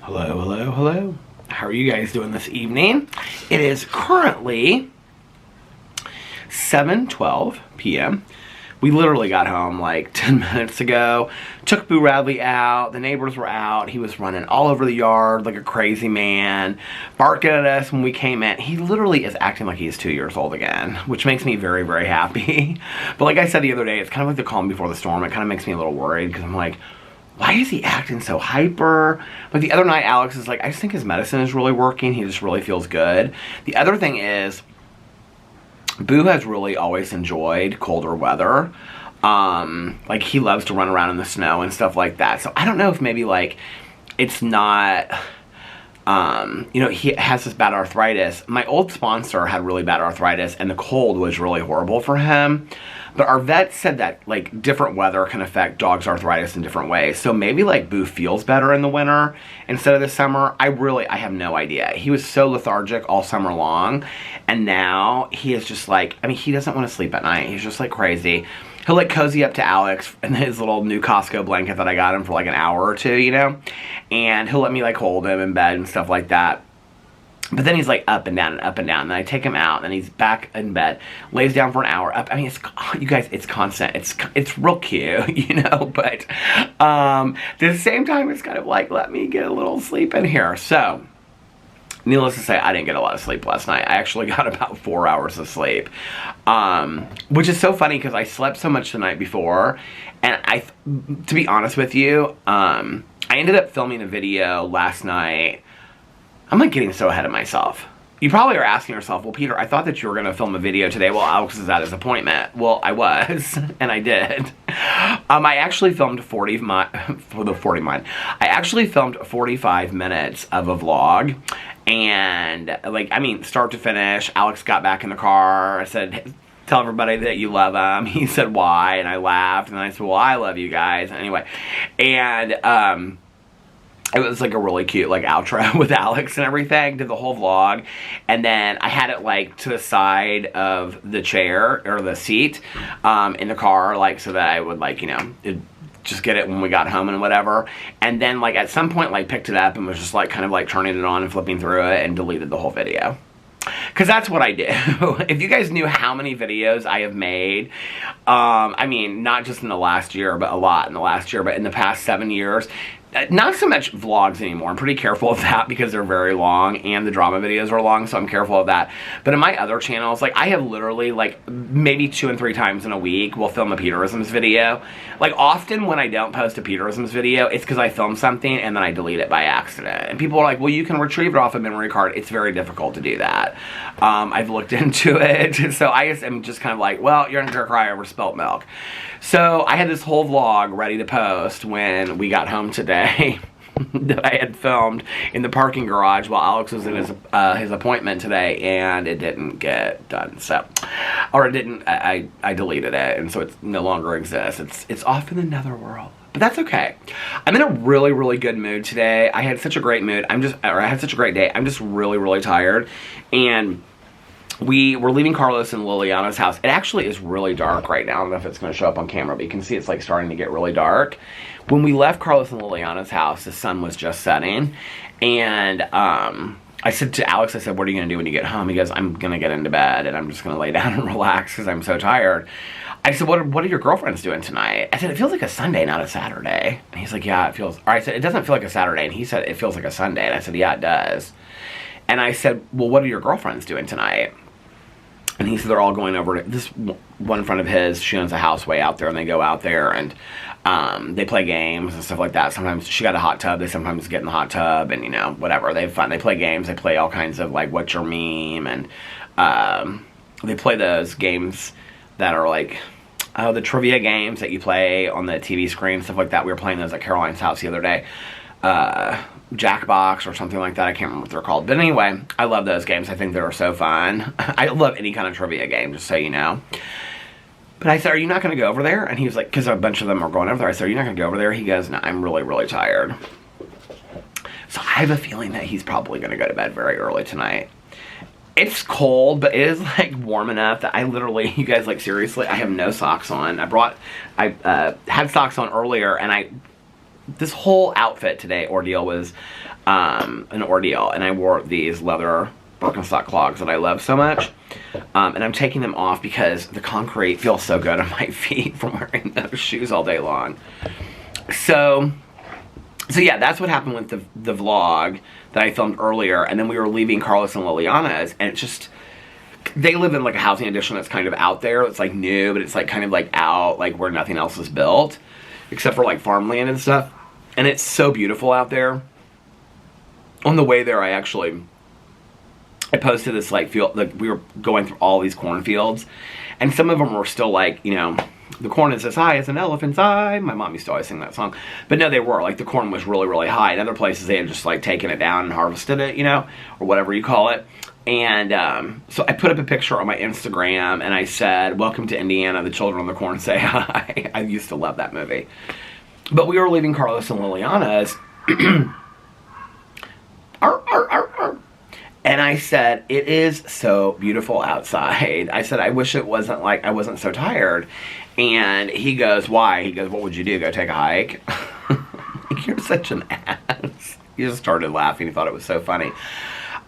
Hello, hello, hello. How are you guys doing this evening? It is currently 7:12 p.m. We literally got home like 10 minutes ago. Took Boo Radley out. The neighbors were out. He was running all over the yard like a crazy man, barking at us when we came in. He literally is acting like he's 2 years old again, which makes me very, very happy. But like I said the other day, it's kind of like the calm before the storm. It kind of makes me a little worried because I'm like, why is he acting so hyper? Like the other night, Alex is like, I just think his medicine is really working. He just really feels good. The other thing is, Boo has really always enjoyed colder weather. Like he loves to run around in the snow and stuff like that. So I don't know if maybe like it's not, you know, he has this bad arthritis. My old sponsor had really bad arthritis and the cold was really horrible for him. But our vet said that like different weather can affect dogs' arthritis in different ways. So maybe like Boo feels better in the winter instead of the summer. I have no idea. He was so lethargic all summer long. And now he is just like, I mean, he doesn't want to sleep at night. He's just like crazy. He'll like cozy up to Alex in his little new Costco blanket that I got him for like an hour or two, you know? And he'll let me like hold him in bed and stuff like that. But then he's like up and down and up and down. And then I take him out and he's back in bed, lays down for an hour. Up. I mean, it's, you guys, it's constant. It's real cute, you know, but at the same time, it's kind of like, let me get a little sleep in here. So, needless to say, I didn't get a lot of sleep last night. I actually got about 4 hours of sleep, which is so funny because I slept so much the night before. And to be honest with you, I ended up filming a video last night. I'm like getting so ahead of myself. You probably are asking yourself, well, Peter, I thought that you were going to film a video today. Well, Alex is at his appointment. Well, I was, and I did. I actually filmed 45 minutes of a vlog. And, like, I mean, start to finish, Alex got back in the car. I said, tell everybody that you love him. He said, why? And I laughed. And I said, well, I love you guys. Anyway. And, it was like a really cute like outro with Alex and everything. Did the whole vlog. And then I had it like to the side of the chair or the seat in the car, like so that I would like, you know, just get it when we got home and whatever. And then like at some point like picked it up and was just like kind of like turning it on and flipping through it and deleted the whole video. Because that's what I do. If you guys knew how many videos I have made, I mean, not just in the last year, but a lot in the last year, but in the past 7 years, not so much vlogs anymore. I'm pretty careful of that because they're very long and the drama videos are long, so I'm careful of that. But in my other channels, like I have literally like maybe 2 and 3 times in a week we'll film a Peterisms video. Like often when I don't post a Peterisms video, it's because I film something and then I delete it by accident. And people are like, well, you can retrieve it off a memory card. It's very difficult to do that. I've looked into it. So I just am just kind of like, well, you're gonna cry over spilt milk. So I had this whole vlog ready to post when we got home today that I had filmed in the parking garage while Alex was in his appointment today, and it didn't get done. So, or it didn't. I deleted it, and so it no longer exists. It's off in the netherworld. But that's okay. I'm in a really, really good mood today. I had such a great mood. I had such a great day. I'm just really, really tired, and we were leaving Carlos and Liliana's house. It actually is really dark right now. I don't know if it's going to show up on camera, but you can see it's like starting to get really dark. When we left Carlos and Liliana's house, the sun was just setting. And I said to Alex, I said, what are you going to do when you get home? He goes, I'm going to get into bed and I'm just going to lay down and relax because I'm so tired. I said, what are your girlfriends doing tonight? I said, it feels like a Sunday, not a Saturday. And he's like, yeah, it feels... Or I said, it doesn't feel like a Saturday. And he said, it feels like a Sunday. And I said, yeah, it does. And I said, well, what are your girlfriends doing tonight? And he said they're all going over to this one friend of his. She owns a house way out there, and they go out there and they play games and stuff like that. Sometimes she got a hot tub. They sometimes get in the hot tub and, you know, whatever. They have fun. They play games. They play all kinds of, like, What's Your Meme? And they play those games that are, like, the trivia games that you play on the TV screen, stuff like that. We were playing those at Caroline's house the other day. Jackbox or something like that. I can't remember what they're called. But anyway, I love those games. I think they're so fun. I love any kind of trivia game, just so you know. But I said, are you not going to go over there? And he was like, because a bunch of them are going over there. I said, are you not going to go over there? He goes, no, I'm really, really tired. So I have a feeling that he's probably going to go to bed very early tonight. It's cold, but it is like warm enough that I literally, you guys, like seriously, I have no socks on. I had socks on earlier and I this whole outfit today ordeal was an ordeal, and I wore these leather Birkenstock clogs that I love so much, and I'm taking them off because the concrete feels so good on my feet from wearing those shoes all day long. So yeah, that's what happened with the vlog that I filmed earlier, and then we were leaving Carlos and Liliana's, and it's just, they live in like a housing addition that's kind of out there. It's like new, but it's like kind of like out, like where nothing else is built, except for like farmland and stuff. And it's so beautiful out there. On the way there, I posted this like field, like we were going through all these cornfields, and some of them were still like, you know, the corn is as high as an elephant's eye. My mom used to always sing that song. But no, they were. Like, the corn was really, really high. In other places, they had just, like, taken it down and harvested it, you know, or whatever you call it. And so I put up a picture on my Instagram, and I said, "Welcome to Indiana, the children on the corn say hi." I used to love that movie. But we were leaving Carlos and Liliana's. And I said, "It is so beautiful outside." I said, "I wish it wasn't like I wasn't so tired." And he goes, "Why?" He goes, "What would you do? Go take a hike?" "You're such an ass." He just started laughing. He thought it was so funny.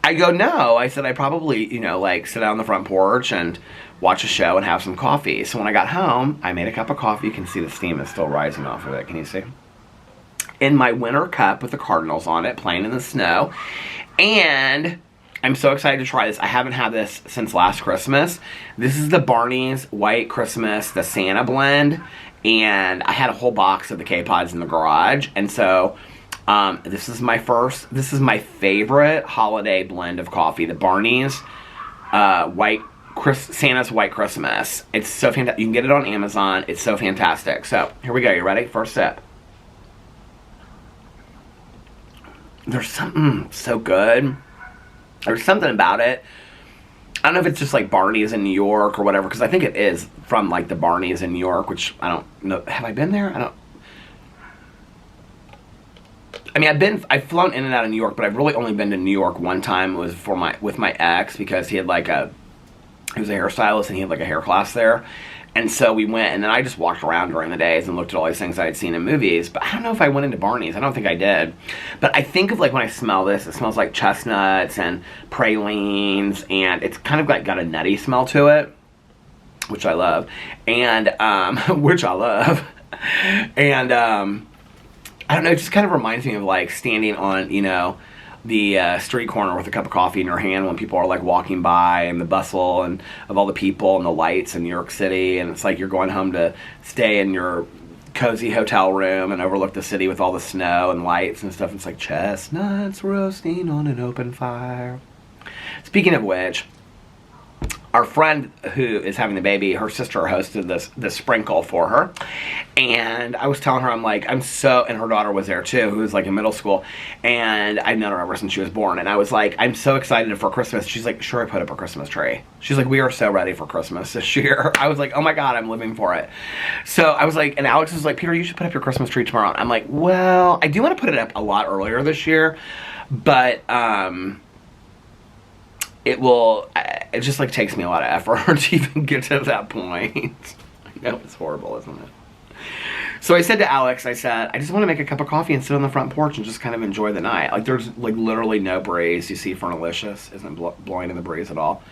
I go, "No." I said, "I probably, you know, like sit out on the front porch and watch a show and have some coffee." So when I got home, I made a cup of coffee. You can see the steam is still rising off of it. Can you see? In my winter cup with the Cardinals on it, playing in the snow. And I'm so excited to try this. I haven't had this since last Christmas. This is the Barney's White Christmas, the Santa blend. And I had a whole box of the K-Pods in the garage. And so this is my favorite holiday blend of coffee. The Barney's Santa's White Christmas. It's so fantastic. You can get it on Amazon. It's so fantastic. So here we go. You ready? First sip. There's something so good. There's something about it. I don't know if it's just like Barney's in New York or whatever, because I think it is from like the Barney's in New York, which I don't know. Have I been there? I mean, I've flown in and out of New York, but I've really only been to New York one time. It was with my ex, because he was a hairstylist and he had like a hair class there. And so we went, and then I just walked around during the days and looked at all these things I had seen in movies. But I don't know if I went into Barney's. I don't think I did. But I think of, like, when I smell this, it smells like chestnuts and pralines, and it's kind of got a nutty smell to it, which I love. And, And, I don't know, it just kind of reminds me of, like, standing on, you know, the street corner with a cup of coffee in your hand when people are like walking by, and the bustle and of all the people and the lights in New York City, and it's like you're going home to stay in your cozy hotel room and overlook the city with all the snow and lights and stuff. It's like chestnuts roasting on an open fire. Speaking of which, our friend who is having the baby, her sister hosted this sprinkle for her. And I was telling her, I'm like, and her daughter was there too, who was like in middle school. And I've known her ever since she was born. And I was like, I'm so excited for Christmas. She's like, sure, I put up a Christmas tree. She's like, we are so ready for Christmas this year. I was like, oh my God, I'm living for it. So I was like, and Alex was like, Peter, you should put up your Christmas tree tomorrow. I'm like, well, I do want to put it up a lot earlier this year. But, it just like takes me a lot of effort to even get to that point. I know, it's horrible, isn't it? So I said to Alex, I said, I just want to make a cup of coffee and sit on the front porch and just kind of enjoy the night. Like, there's like literally no breeze. You see Fernalicious isn't blowing in the breeze at all.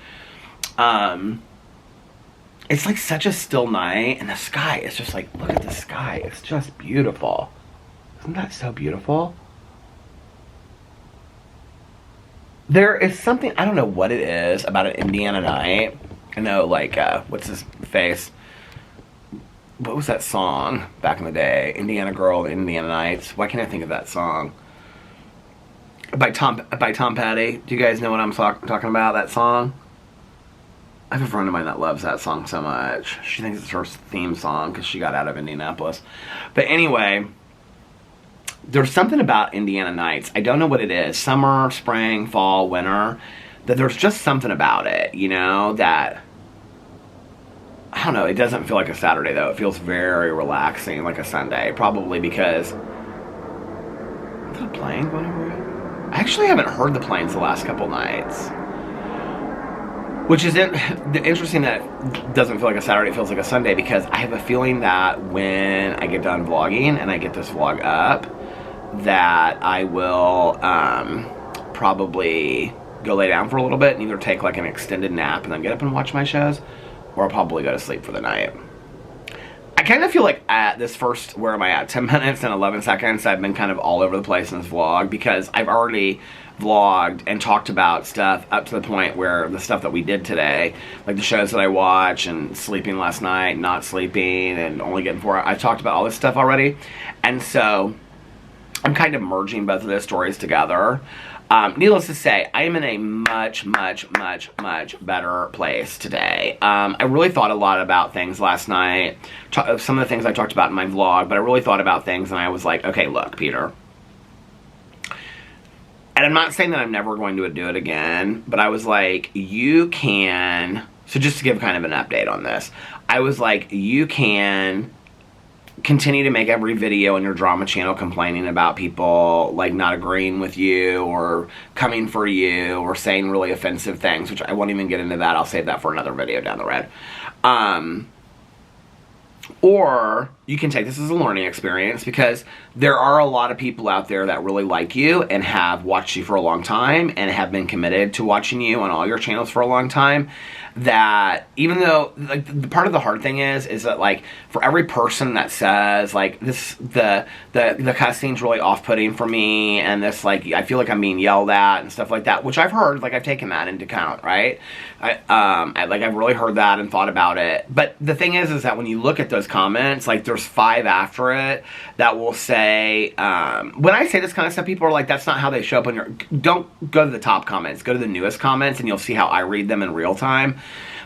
It's like such a still night, and the sky is just like, look at the sky. It's just beautiful. Isn't that so beautiful? There is something, I don't know what it is about an Indiana night. I know, like, what's his face? What was that song back in the day? Indiana Girl, Indiana Nights. Why can't I think of that song? By Tom Petty. Do you guys know what I'm talking about, that song? I have a friend of mine that loves that song so much. She thinks it's her theme song because she got out of Indianapolis. But anyway, there's something about Indiana nights. I don't know what it is. Summer, spring, fall, winter. That there's just something about it, you know, that, I don't know, it doesn't feel like a Saturday though. It feels very relaxing, like a Sunday. Probably because, is that a plane going over it? I actually haven't heard the planes the last couple nights. Which is interesting that it doesn't feel like a Saturday, it feels like a Sunday, because I have a feeling that when I get done vlogging and I get this vlog up, that I will probably go lay down for a little bit and either take like an extended nap and then get up and watch my shows, or I'll probably go to sleep for the night. I kind of feel like at this first, where am I at, 10 minutes and 11 seconds, I've been kind of all over the place in this vlog because I've already vlogged and talked about stuff up to the point where the stuff that we did today, like the shows that I watch and sleeping last night, not sleeping, and only getting 4 hours, I talked about all this stuff already. And so I'm kind of merging both of those stories together. Needless to say, I am in a much, much, much, much better place today. I really thought a lot about things last night. Some of the things I talked about in my vlog, but I really thought about things and I was like, okay, look, Peter. And I'm not saying that I'm never going to do it again, but I was like, you can... So just to give kind of an update on this, I was like, you can continue to make every video on your drama channel complaining about people like not agreeing with you or coming for you or saying really offensive things, which I won't even get into that. I'll save that for another video down the road. Or you can take this as a learning experience, because there are a lot of people out there that really like you and have watched you for a long time and have been committed to watching you on all your channels for a long time, that even though, like, the part of the hard thing is that, like, for every person that says, like, this, the cussing's really off-putting for me, and this, like, I feel like I'm being yelled at and stuff like that, which I've heard, like, I've taken that into account, right? I've really heard that and thought about it. But the thing is that when you look at those comments, like, there's 5 after it that will say, when I say this kind of stuff, people are like, that's not how they show up on your... Don't go to the top comments. Go to the newest comments, and you'll see how I read them in real time.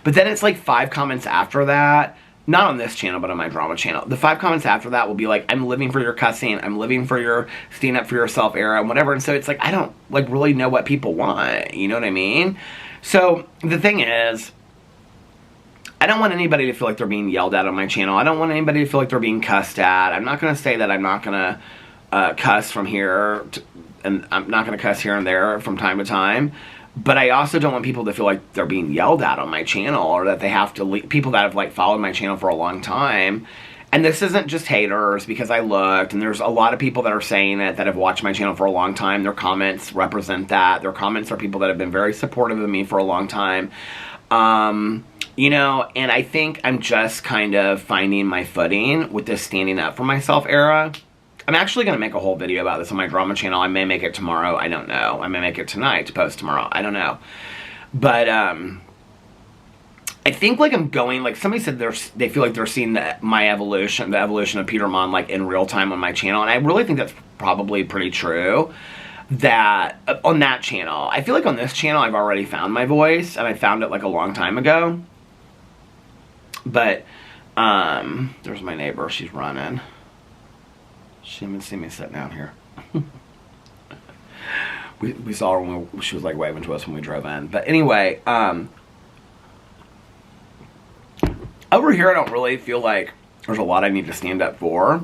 But then it's like 5 comments after that, not on this channel, but on my drama channel. The 5 comments after that will be like, I'm living for your cussing, I'm living for your stand up for yourself era, and whatever. And so it's like, I don't, like, really know what people want, you know what I mean? So the thing is, I don't want anybody to feel like they're being yelled at on my channel. I don't want anybody to feel like they're being cussed at. I'm not going to say that I'm not going to cuss from here, and I'm not going to cuss here and there from time to time. But I also don't want people to feel like they're being yelled at on my channel, or that they have to leave, people that have, like, followed my channel for a long time. And this isn't just haters, because I looked, and there's a lot of people that are saying it that have watched my channel for a long time. Their comments represent that. Their comments are people that have been very supportive of me for a long time. You know, and I think I'm just kind of finding my footing with this standing up for myself era. I'm actually going to make a whole video about this on my drama channel. I may make it tomorrow. I don't know. I may make it tonight to post tomorrow. I don't know. But, I think, like, I'm going, like, somebody said they feel like they're seeing my evolution, the evolution of Peter Monn, like, in real time on my channel. And I really think that's probably pretty true. That, on that channel. I feel like on this channel, I've already found my voice. And I found it, like, a long time ago. But, there's my neighbor. She's running. She didn't even see me sitting down here. we saw her when she was, like, waving to us when we drove in. But anyway, over here I don't really feel like there's a lot I need to stand up for.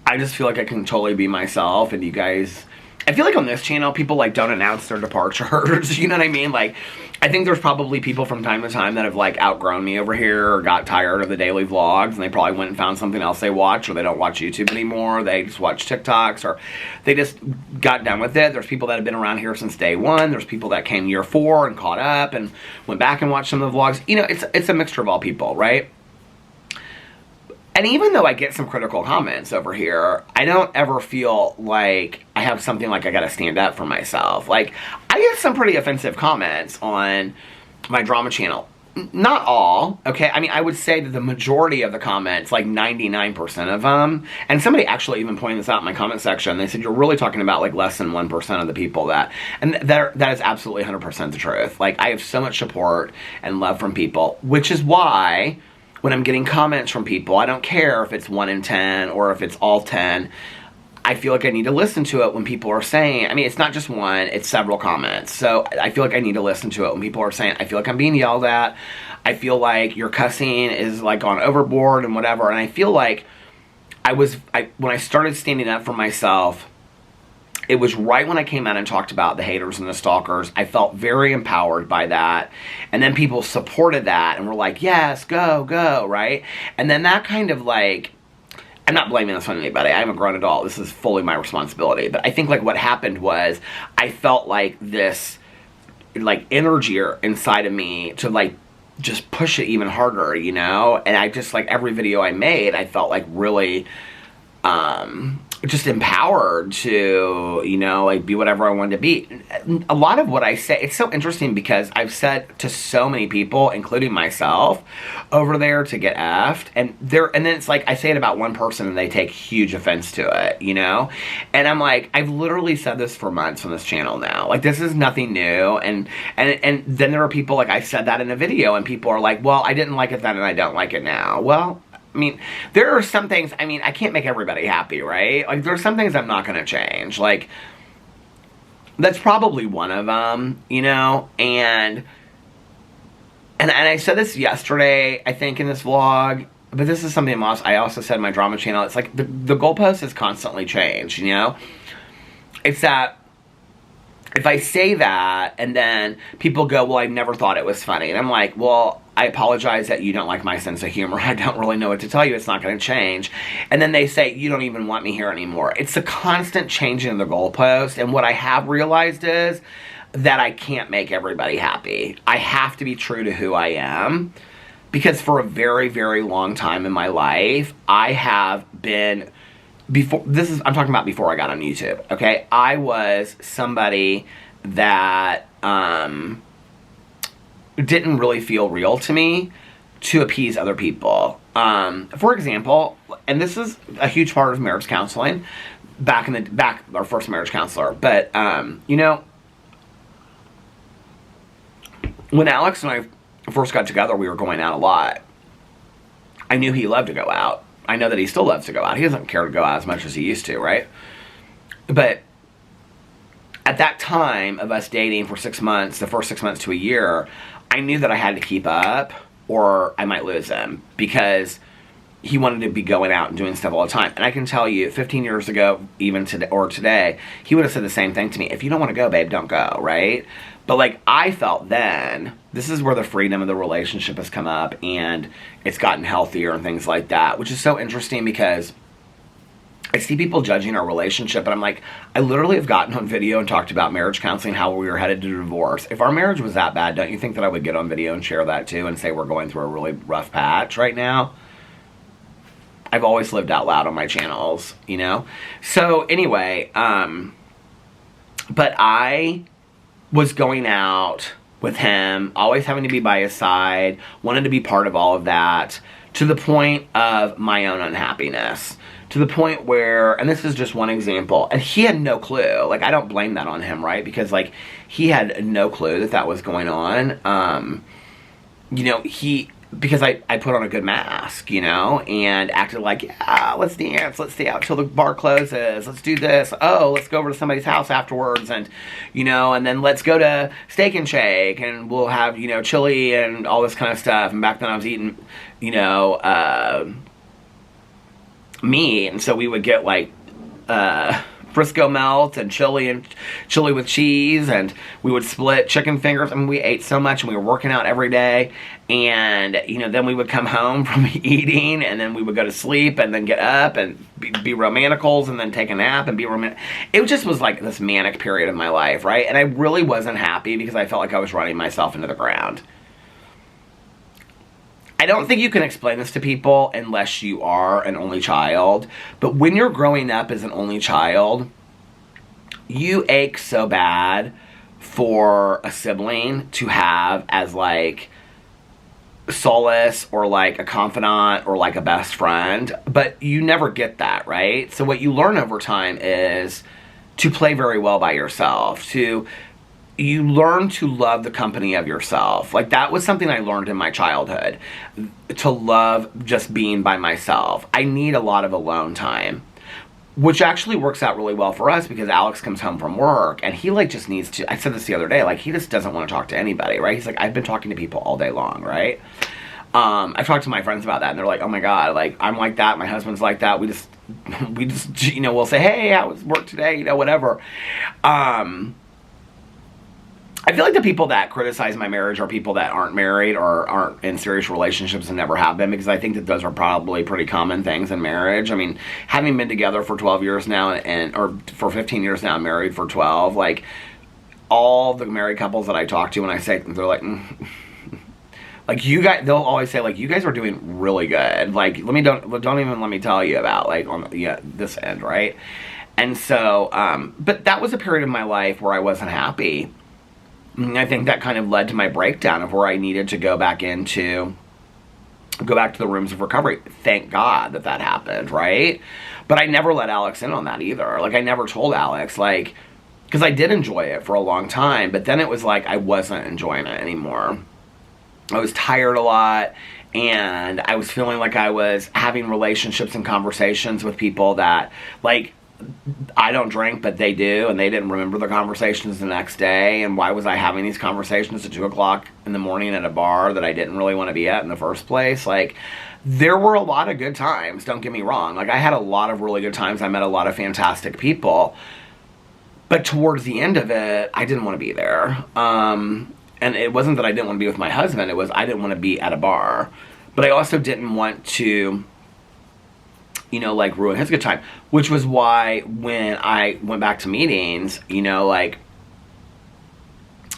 I just feel like I can totally be myself, and you guys... I feel like on this channel, people, like, don't announce their departures, you know what I mean? Like, I think there's probably people from time to time that have, like, outgrown me over here or got tired of the daily vlogs, and they probably went and found something else they watch, or they don't watch YouTube anymore, they just watch TikToks, or they just got done with it. There's people that have been around here since day 1. There's people that came year 4 and caught up and went back and watched some of the vlogs. You know, it's a mixture of all people, right? And even though I get some critical comments over here, I don't ever feel like I have something like I gotta stand up for myself. Like, I get some pretty offensive comments on my drama channel. Not all, okay? I mean, I would say that the majority of the comments, like 99% of them, and somebody actually even pointed this out in my comment section. They said, you're really talking about, like, less than 1% of the people that... And that is absolutely 100% the truth. Like, I have so much support and love from people, which is why... when I'm getting comments from people, I don't care if it's 1 in 10 or if it's all 10. I feel like I need to listen to it when people are saying, I mean, it's not just one, it's several comments. So I feel like I need to listen to it when people are saying, I feel like I'm being yelled at. I feel like your cussing is, like, gone overboard and whatever. And I feel like when I started standing up for myself, it was right when I came out and talked about the haters and the stalkers. I felt very empowered by that. And then people supported that and were like, yes, go, go, right? And then that kind of, like, I'm not blaming this on anybody. I'm a grown adult. This is fully my responsibility. But I think, like, what happened was I felt like this, like, energy inside of me to, like, just push it even harder, you know? And I just, like, every video I made, I felt, like, really, just empowered to, you know, like, be whatever I wanted to be. A lot of what I say, it's so interesting because I've said to so many people, including myself, over there to get effed, and then it's like, I say it about one person and they take huge offense to it, you know? And I'm like, I've literally said this for months on this channel now. Like, this is nothing new, and then there are people, like, I said that in a video, and people are like, well, I didn't like it then and I don't like it now. Well, I mean, there are some things, I mean, I can't make everybody happy, right? Like, there are some things I'm not going to change. Like, that's probably one of them, you know? And I said this yesterday, I think, in this vlog, but this is something I also said in my drama channel. It's like, the goalpost has constantly changed, you know? It's that if I say that, and then people go, well, I never thought it was funny. And I'm like, well, I apologize that you don't like my sense of humor. I don't really know what to tell you. It's not going to change. And then they say, you don't even want me here anymore. It's a constant changing of the goalpost. And what I have realized is that I can't make everybody happy. I have to be true to who I am. Because for a very, very long time in my life, I have been... I'm talking about before I got on YouTube, okay? I was somebody that didn't really feel real to me to appease other people. For example, and this is a huge part of marriage counseling, our first marriage counselor, but, you know, when Alex and I first got together, we were going out a lot. I knew he loved to go out. I know that he still loves to go out. He doesn't care to go out as much as he used to, right? But at that time of us dating for 6 months, the first 6 months to a year, I knew that I had to keep up or I might lose him because he wanted to be going out and doing stuff all the time. And I can tell you, 15 years ago, even today, or today, he would have said the same thing to me. If you don't want to go, babe, don't go, right? But, like, I felt then, this is where the freedom of the relationship has come up, and it's gotten healthier and things like that, which is so interesting because I see people judging our relationship, and I'm like, I literally have gotten on video and talked about marriage counseling, how we were headed to divorce. If our marriage was that bad, don't you think that I would get on video and share that too and say we're going through a really rough patch right now? I've always lived out loud on my channels, you know? So, anyway, but I was going out with him, always having to be by his side, wanted to be part of all of that, to the point of my own unhappiness. To the point where, and this is just one example, and he had no clue. Like, I don't blame that on him, right? Because, like, he had no clue that that was going on. You know, because I put on a good mask, you know, and acted like, yeah, let's dance, let's stay out till the bar closes, let's do this, oh, let's go over to somebody's house afterwards, and, you know, and then let's go to Steak and Shake, and we'll have, you know, chili and all this kind of stuff. And back then I was eating, you know, meat, and so we would get, like, Frisco melt and chili with cheese, and we would split chicken fingers. I mean, we ate so much, and we were working out every day, and, you know, then we would come home from eating, and then we would go to sleep, and then get up, and be romanticals, and then take a nap, and be romantic. It just was like this manic period of my life, right? And I really wasn't happy because I felt like I was running myself into the ground. I don't think you can explain this to people unless you are an only child. But when you're growing up as an only child, you ache so bad for a sibling to have as, like, solace or, like, a confidant or, like, a best friend. But you never get that, right? So what you learn over time is to play very well by yourself, you learn to love the company of yourself. Like, that was something I learned in my childhood. To love just being by myself. I need a lot of alone time. Which actually works out really well for us because Alex comes home from work and he, like, just needs to... I said this the other day. Like, he just doesn't want to talk to anybody, right? He's like, I've been talking to people all day long, right? I've talked to my friends about that, and they're like, oh my god, like, I'm like that, my husband's like that. We just, you know, we'll say, hey, how was work today? You know, whatever. I feel like the people that criticize my marriage are people that aren't married or aren't in serious relationships and never have been, because I think that those are probably pretty common things in marriage. I mean, having been together for 12 years now or for 15 years now, married for 12, like all the married couples that I talk to, when I say, they're like, like you guys, they'll always say like, you guys are doing really good. Like, don't even let me tell you about like on this end, right? And so, but that was a period of my life where I wasn't happy. I think that kind of led to my breakdown of where I needed to go back to the rooms of recovery. Thank God that happened, right? But I never let Alex in on that either. Like, I never told Alex, like, because I did enjoy it for a long time, but then it was like I wasn't enjoying it anymore. I was tired a lot, and I was feeling like I was having relationships and conversations with people that, like, I don't drink, but they do, and they didn't remember the conversations the next day. And why was I having these conversations at 2 o'clock in the morning at a bar that I didn't really want to be at in the first place? Like, there were a lot of good times, don't get me wrong. Like, I had a lot of really good times. I met a lot of fantastic people. But towards the end of it, I didn't want to be there. And it wasn't that I didn't want to be with my husband. It was I didn't want to be at a bar. But I also didn't want to, you know, like, ruin his good time. Which was why when I went back to meetings, you know, like,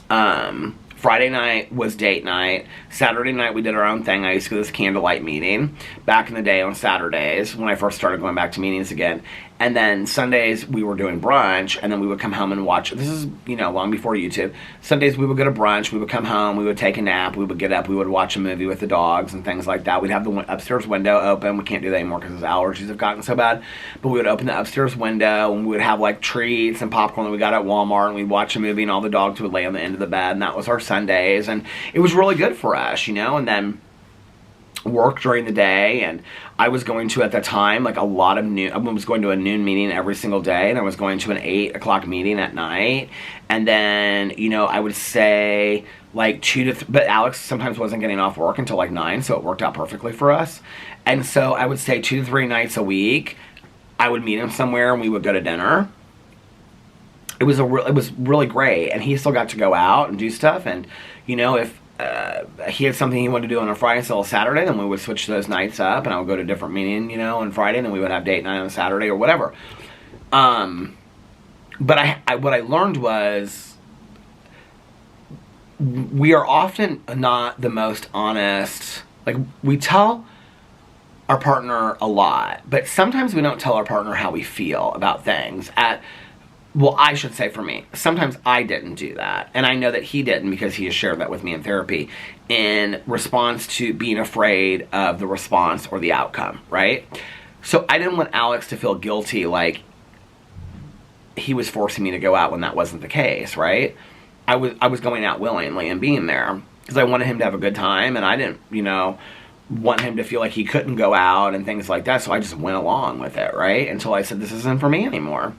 Friday night was date night. Saturday night we did our own thing. I used to go to this candlelight meeting back in the day on Saturdays when I first started going back to meetings again. And then Sundays we were doing brunch, and then we would come home and watch. This is, you know, long before YouTube. Sundays we would go to brunch, we would come home, we would take a nap, we would get up, we would watch a movie with the dogs and things like that. We'd have the upstairs window open. We can't do that anymore because his allergies have gotten so bad. But we would open the upstairs window, and we would have like treats and popcorn that we got at Walmart, and we'd watch a movie, and all the dogs would lay on the end of the bed, and that was our Sundays. And it was really good for us, you know. And then work during the day, and I was going to, at that time, like, a lot of noon. I was going to a noon meeting every single day, and I was going to an 8 o'clock meeting at night. And then, you know, I would say like but Alex sometimes wasn't getting off work until like 9, so it worked out perfectly for us. And so I would say 2 to 3 nights a week I would meet him somewhere, and we would go to dinner. It was really great, and he still got to go out and do stuff. And, you know, if he had something he wanted to do on a Friday instead of Saturday, then we would switch those nights up, and I would go to a different meeting, you know, on Friday, and then we would have date night on Saturday or whatever. But what I learned was we are often not the most honest. Like, we tell our partner a lot, but sometimes we don't tell our partner how we feel about things. Well, I should say for me, sometimes I didn't do that. And I know that he didn't, because he has shared that with me in therapy, in response to being afraid of the response or the outcome, right? So I didn't want Alex to feel guilty, like he was forcing me to go out when that wasn't the case, right? I was going out willingly and being there because I wanted him to have a good time, and I didn't, you know, want him to feel like he couldn't go out and things like that. So I just went along with it, right? Until I said, this isn't for me anymore.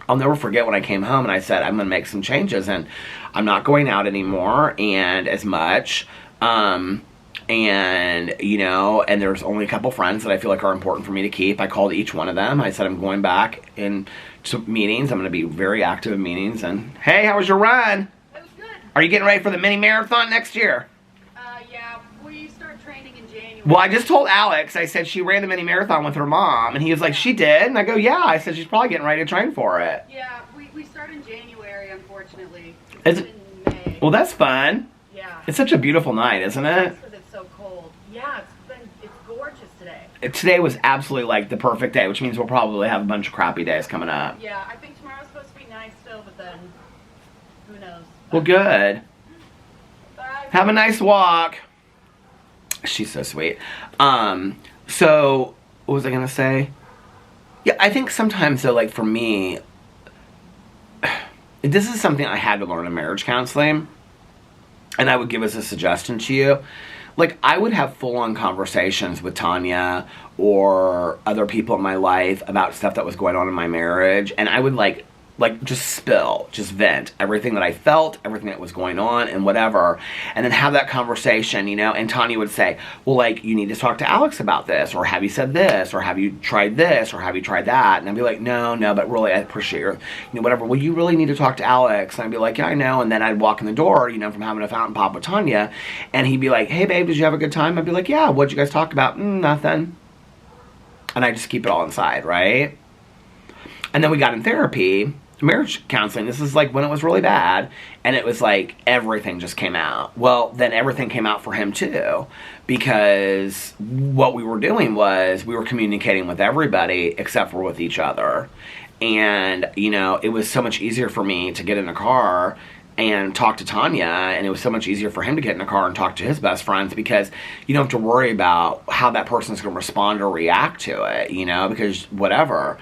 I'll never forget when I came home and I said, I'm going to make some changes, and I'm not going out anymore and as much. And, you know, and there's only a couple friends that I feel like are important for me to keep. I called each one of them. I said, I'm going back into meetings. I'm going to be very active in meetings. And, hey, how was your run? It was good. Are you getting ready for the mini marathon next year? Yeah, we start training in January. Well, I just told Alex, I said she ran the mini marathon with her mom, and he was like, she did? And I go, yeah. I said, she's probably getting ready to train for it. Yeah, we start in January, unfortunately. Is It's it? in May. Well, that's fun. Yeah. It's such a beautiful night, isn't it? Because it's so cold. Yeah, it's gorgeous today. Today was absolutely like the perfect day, which means we'll probably have a bunch of crappy days coming up. Yeah, I think tomorrow's supposed to be nice still, but then who knows? Well, good. Bye. Have a nice walk. She's so sweet. So, what was I going to say? Yeah, I think sometimes, though, like, for me, this is something I had to learn in marriage counseling, and I would give as a suggestion to you. Like, I would have full-on conversations with Tanya or other people in my life about stuff that was going on in my marriage, and I would, like, like, just spill, just vent everything that I felt, everything that was going on, and whatever, and then have that conversation, you know. And Tanya would say, well, like, you need to talk to Alex about this, or have you said this, or have you tried this, or have you tried that? And I'd be like, no, but really, I appreciate your, you know, whatever. Well, you really need to talk to Alex. And I'd be like, yeah, I know. And then I'd walk in the door, you know, from having a fountain pop with Tanya, and he'd be like, hey, babe, did you have a good time? I'd be like, yeah, what'd you guys talk about? Nothing. And I just keep it all inside, right? And then we got in therapy, marriage counseling. This is like when it was really bad, and it was like everything just came out. Well, then everything came out for him too, because what we were doing was we were communicating with everybody except for with each other. And, you know, it was so much easier for me to get in a car and talk to Tanya, and it was so much easier for him to get in a car and talk to his best friends, because you don't have to worry about how that person's going to respond or react to it, you know, because whatever.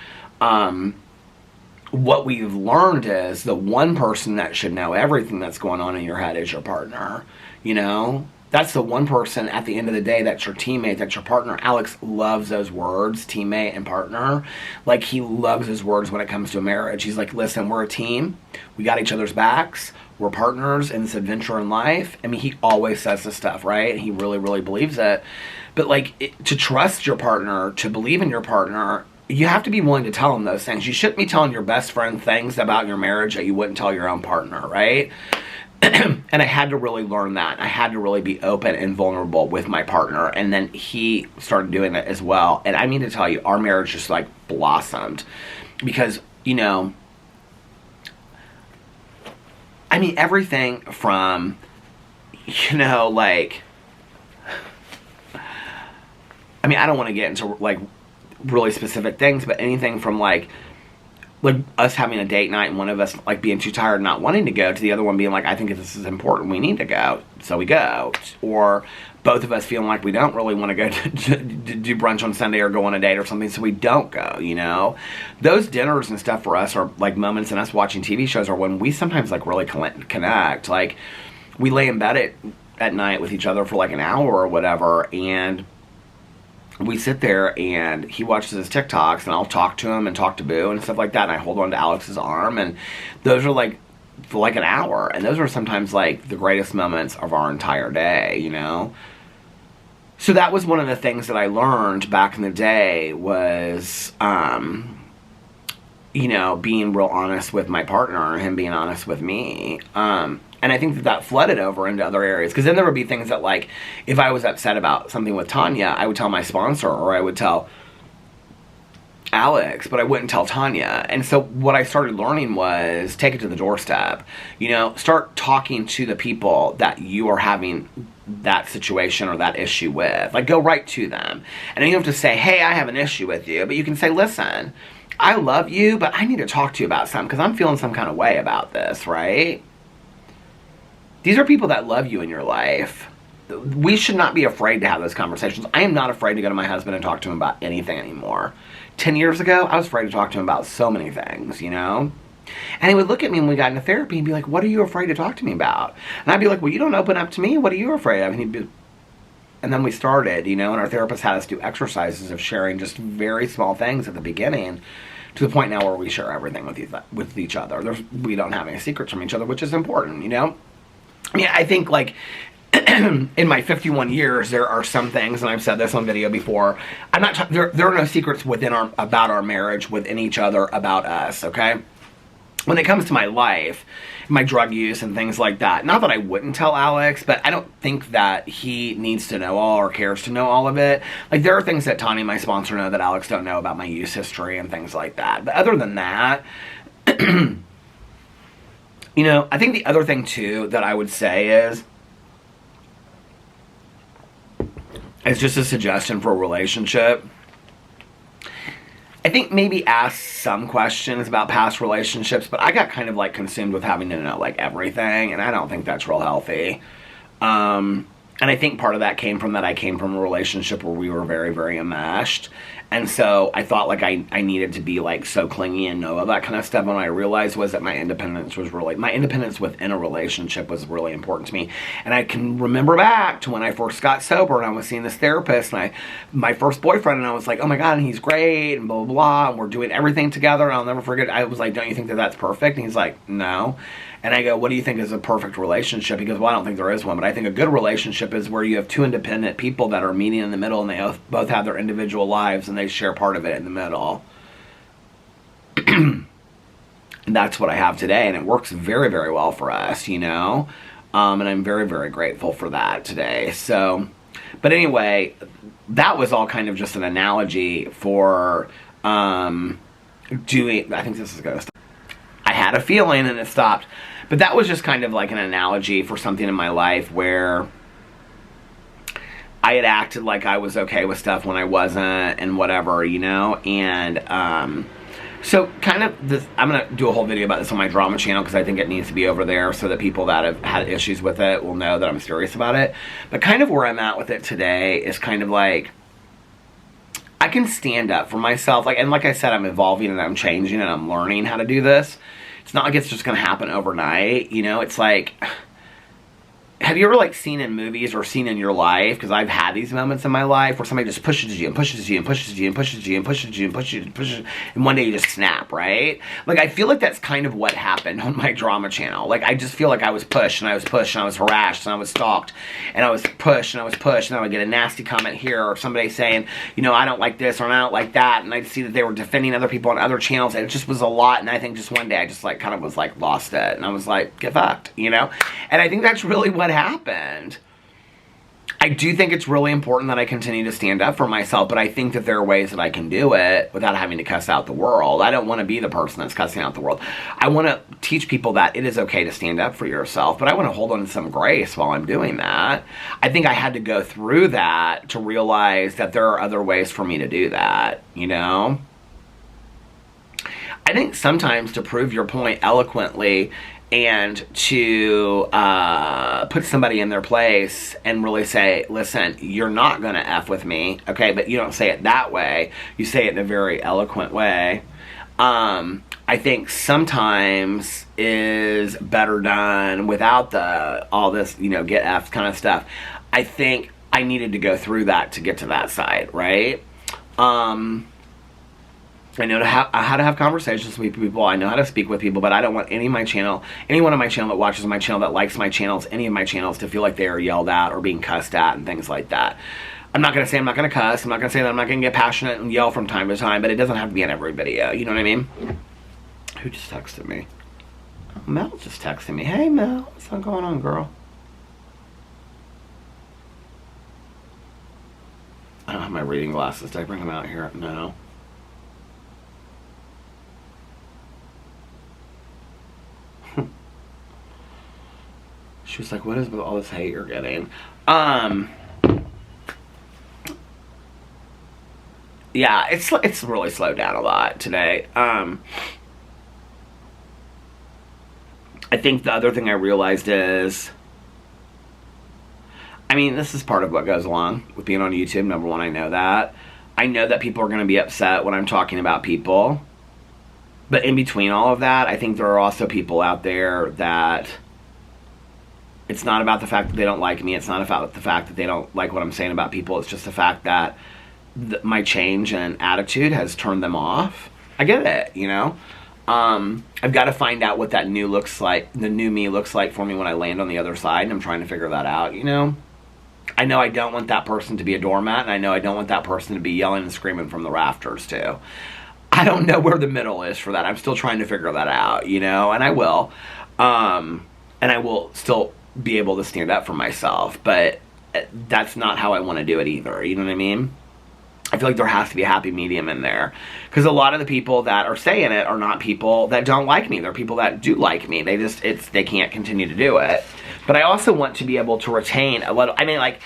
What we've learned is the one person that should know everything that's going on in your head is your partner, you know? That's the one person at the end of the day that's your teammate, that's your partner. Alex loves those words, teammate and partner. Like, he loves his words when it comes to a marriage. He's like, listen, we're a team. We got each other's backs. We're partners in this adventure in life. I mean, he always says this stuff, right? He really, really believes it. But, like, to trust your partner, to believe in your partner, you have to be willing to tell them those things. You shouldn't be telling your best friend things about your marriage that you wouldn't tell your own partner, right? And I had to really learn that. I had to really be open and vulnerable with my partner. And then he started doing it as well. And I mean to tell you, our marriage just like blossomed. Because, you know, I mean, everything from, you know, like, I mean, I don't want to get into like really specific things, but anything from like us having a date night and one of us like being too tired and not wanting to go, to the other one being like, I think this is important, we need to go, so we go. Or both of us feeling like we don't really want to go to do brunch on Sunday or go on a date or something, so we don't go, you know. Those dinners and stuff for us are like moments in us watching TV shows, or when we sometimes like really connect. Like, we lay in bed at night with each other for like an hour or whatever, and we sit there and he watches his TikToks, and I'll talk to him and talk to Boo and stuff like that, and I hold on to Alex's arm, and those are like for like an hour, and those are sometimes like the greatest moments of our entire day, you know. So that was one of the things that I learned back in the day was, you know, being real honest with my partner and him being honest with me. And I think that flooded over into other areas. Because then there would be things that, like, if I was upset about something with Tanya, I would tell my sponsor, or I would tell Alex, but I wouldn't tell Tanya. And so what I started learning was take it to the doorstep. You know, start talking to the people that you are having that situation or that issue with. Like, go right to them. And you don't have to say, hey, I have an issue with you. But you can say, listen, I love you, but I need to talk to you about something because I'm feeling some kind of way about this, right? These are people that love you in your life. We should not be afraid to have those conversations. I am not afraid to go to my husband and talk to him about anything anymore. 10 years ago, I was afraid to talk to him about so many things, you know? And he would look at me when we got into therapy and be like, what are you afraid to talk to me about? And I'd be like, well, you don't open up to me. What are you afraid of? And then we started, you know, and our therapist had us do exercises of sharing just very small things at the beginning, to the point now where we share everything with each other. We don't have any secrets from each other, which is important, you know? I mean, I think, like, in my 51 years, there are some things, and I've said this on video before, there are no secrets about our marriage within each other about us, okay? When it comes to my life, my drug use and things like that, not that I wouldn't tell Alex, but I don't think that he needs to know all or cares to know all of it. Like, there are things that Tanya, my sponsor, know that Alex don't know about my use history and things like that. But other than that, you know, I think the other thing, too, that I would say is just a suggestion for a relationship. I think maybe ask some questions about past relationships, but I got kind of, like, consumed with having to know, like, everything, and I don't think that's real healthy. And I think part of that came from that I came from a relationship where we were very, very enmeshed. And so I thought like I needed to be like so clingy and know all that kind of stuff. And what I realized was that my independence within a relationship was really important to me. And I can remember back to when I first got sober and I was seeing this therapist, and my first boyfriend, and I was like, oh my God, and he's great, and blah, blah, blah, and we're doing everything together. And I'll never forget, I was like, don't you think that that's perfect? And he's like, no. And I go, what do you think is a perfect relationship? He goes, well, I don't think there is one, but I think a good relationship is where you have two independent people that are meeting in the middle, and they both have their individual lives, and they share part of it in the middle. And that's what I have today, and it works very, very well for us, you know? And I'm very, very grateful for that today. So, but anyway, that was all kind of just an analogy for doing, I think this is going to stop. I had a feeling and it stopped. But that was just kind of like an analogy for something in my life where I had acted like I was okay with stuff when I wasn't, and whatever, you know? And so kind of this, I'm going to do a whole video about this on my drama channel because I think it needs to be over there so that people that have had issues with it will know that I'm serious about it. But kind of where I'm at with it today is kind of like, I can stand up for myself. And like I said, I'm evolving and I'm changing and I'm learning how to do this. It's not like it's just going to happen overnight, you know? It's like, have you ever like seen in movies or seen in your life, because I've had these moments in my life where somebody just pushes you and pushes you and pushes you and pushes you and pushes you and pushes you and pushes you, and one day you just snap, right? Like, I feel like that's kind of what happened on my drama channel. Like, I just feel like I was pushed and I was pushed and I was harassed and I was stalked and I was pushed and I was pushed, and I would get a nasty comment here or somebody saying, you know, I don't like this or I don't like that, and I'd see that they were defending other people on other channels, and it just was a lot. And I think just one day I just like kind of was like lost it, and I was like, get fucked, you know? And I think that's really what happened. I do think it's really important that I continue to stand up for myself, but I think that there are ways that I can do it without having to cuss out the world. I don't want to be the person that's cussing out the world. I want to teach people that it is okay to stand up for yourself, but I want to hold on to some grace while I'm doing that. I think I had to go through that to realize that there are other ways for me to do that, you know? I think sometimes to prove your point eloquently and to put somebody in their place and really say, listen, you're not going to F with me, okay? But you don't say it that way. You say it in a very eloquent way. I think sometimes is better done without all this, you know, get F kind of stuff. I think I needed to go through that to get to that side, right? I know how to have conversations with people. I know how to speak with people, but I don't want anyone on my channel that watches my channel, that likes my channels, any of my channels, to feel like they are yelled at or being cussed at and things like that. I'm not going to say I'm not going to cuss. I'm not going to say that I'm not going to get passionate and yell from time to time, but it doesn't have to be in every video. You know what I mean? Who just texted me? Oh, Mel just texted me. Hey, Mel. What's going on, girl? I don't have my reading glasses. Did I bring them out here? No. She was like, what is with all this hate you're getting? Yeah, it's really slowed down a lot today. I think the other thing I realized is, I mean, this is part of what goes along with being on YouTube. Number one, I know that. I know that people are going to be upset when I'm talking about people. But in between all of that, I think there are also people out there that it's not about the fact that they don't like me. It's not about the fact that they don't like what I'm saying about people. It's just the fact that my change and attitude has turned them off. I get it, you know? I've got to find out what that new looks like, the new me looks like for me when I land on the other side, and I'm trying to figure that out, you know? I know I don't want that person to be a doormat, and I know I don't want that person to be yelling and screaming from the rafters, too. I don't know where the middle is for that. I'm still trying to figure that out, you know? And I will. And I will still be able to stand up for myself, but that's not how I want to do it either, you know what I mean? I feel like there has to be a happy medium in there, because a lot of the people that are saying it are not people that don't like me. They're people that do like me. They can't continue to do it. But I also want to be able to retain a little, I mean, like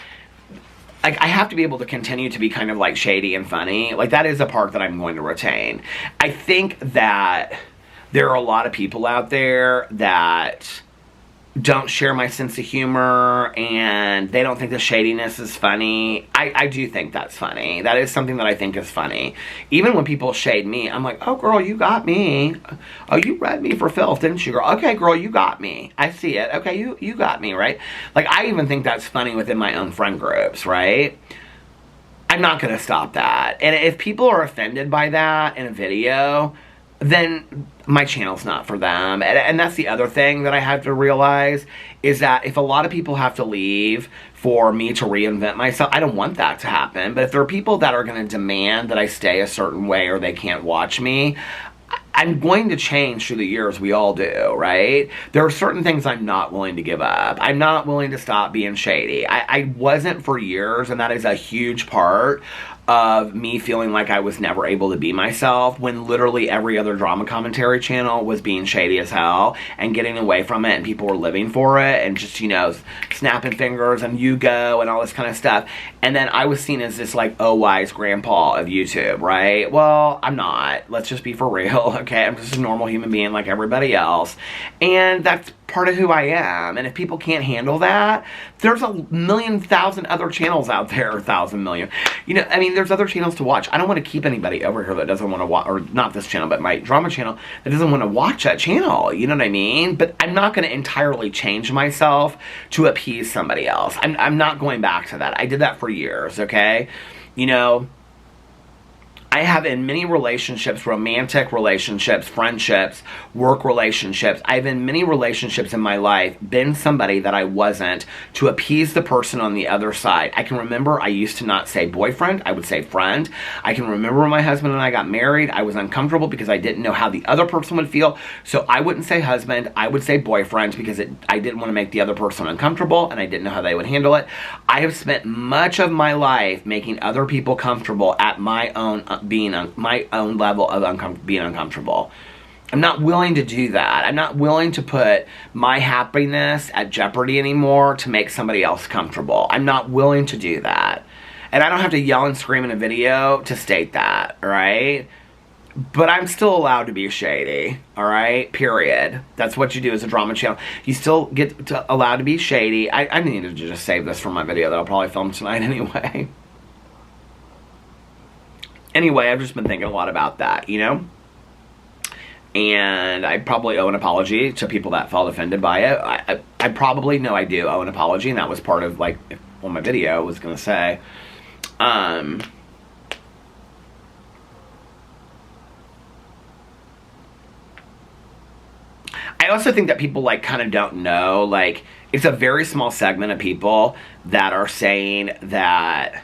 I have to be able to continue to be kind of like shady and funny. Like, that is a part that I'm going to retain. I think that there are a lot of people out there that don't share my sense of humor, and they don't think the shadiness is funny. I do think that's funny. That is something that I think is funny. Even when people shade me, I'm like, oh, girl, you got me. Oh, you read me for filth, didn't you, girl? Okay, girl, you got me. I see it. Okay, you got me, right? Like, I even think that's funny within my own friend groups, right? I'm not going to stop that. And if people are offended by that in a video, then my channel's not for them. And that's the other thing that I have to realize, is that if a lot of people have to leave for me to reinvent myself, I don't want that to happen. But if there are people that are going to demand that I stay a certain way or they can't watch me, I'm going to change through the years. We all do, right? There are certain things I'm not willing to give up. I'm not willing to stop being shady. I wasn't for years, and that is a huge part of me feeling like I was never able to be myself, when literally every other drama commentary channel was being shady as hell and getting away from it, and people were living for it and just, you know, snapping fingers and you go and all this kind of stuff. And then I was seen as this, like, oh, wise grandpa of YouTube, right? Well, I'm not. Let's just be for real, okay? I'm just a normal human being like everybody else. And that's part of who I am. And if people can't handle that, there's a million thousand other channels out there, 1,000 million. You know, I mean, there's other channels to watch. I don't want to keep anybody over here that doesn't want to watch, or not this channel, but my drama channel, that doesn't want to watch that channel. You know what I mean? But I'm not going to entirely change myself to appease somebody else. I'm not going back to that. I did that for years, okay? You know, I have in many relationships, romantic relationships, friendships, work relationships, I've in many relationships in my life been somebody that I wasn't to appease the person on the other side. I can remember I used to not say boyfriend, I would say friend. I can remember when my husband and I got married, I was uncomfortable because I didn't know how the other person would feel. So I wouldn't say husband, I would say boyfriend, because I didn't want to make the other person uncomfortable and I didn't know how they would handle it. I have spent much of my life making other people comfortable at my own my own level of being uncomfortable. I'm not willing to do that. I'm not willing to put my happiness at jeopardy anymore to make somebody else comfortable. I'm not willing to do that. And I don't have to yell and scream in a video to state that, right? But I'm still allowed to be shady, alright? Period. That's what you do as a drama channel. You still get allowed to be shady. I need to just save this for my video that I'll probably film tonight anyway. Anyway, I've just been thinking a lot about that, you know? And I probably owe an apology to people that felt offended by it. I probably know I do owe an apology, and that was part of, like, what my video was going to say. I also think that people, like, kind of don't know, like, it's a very small segment of people that are saying that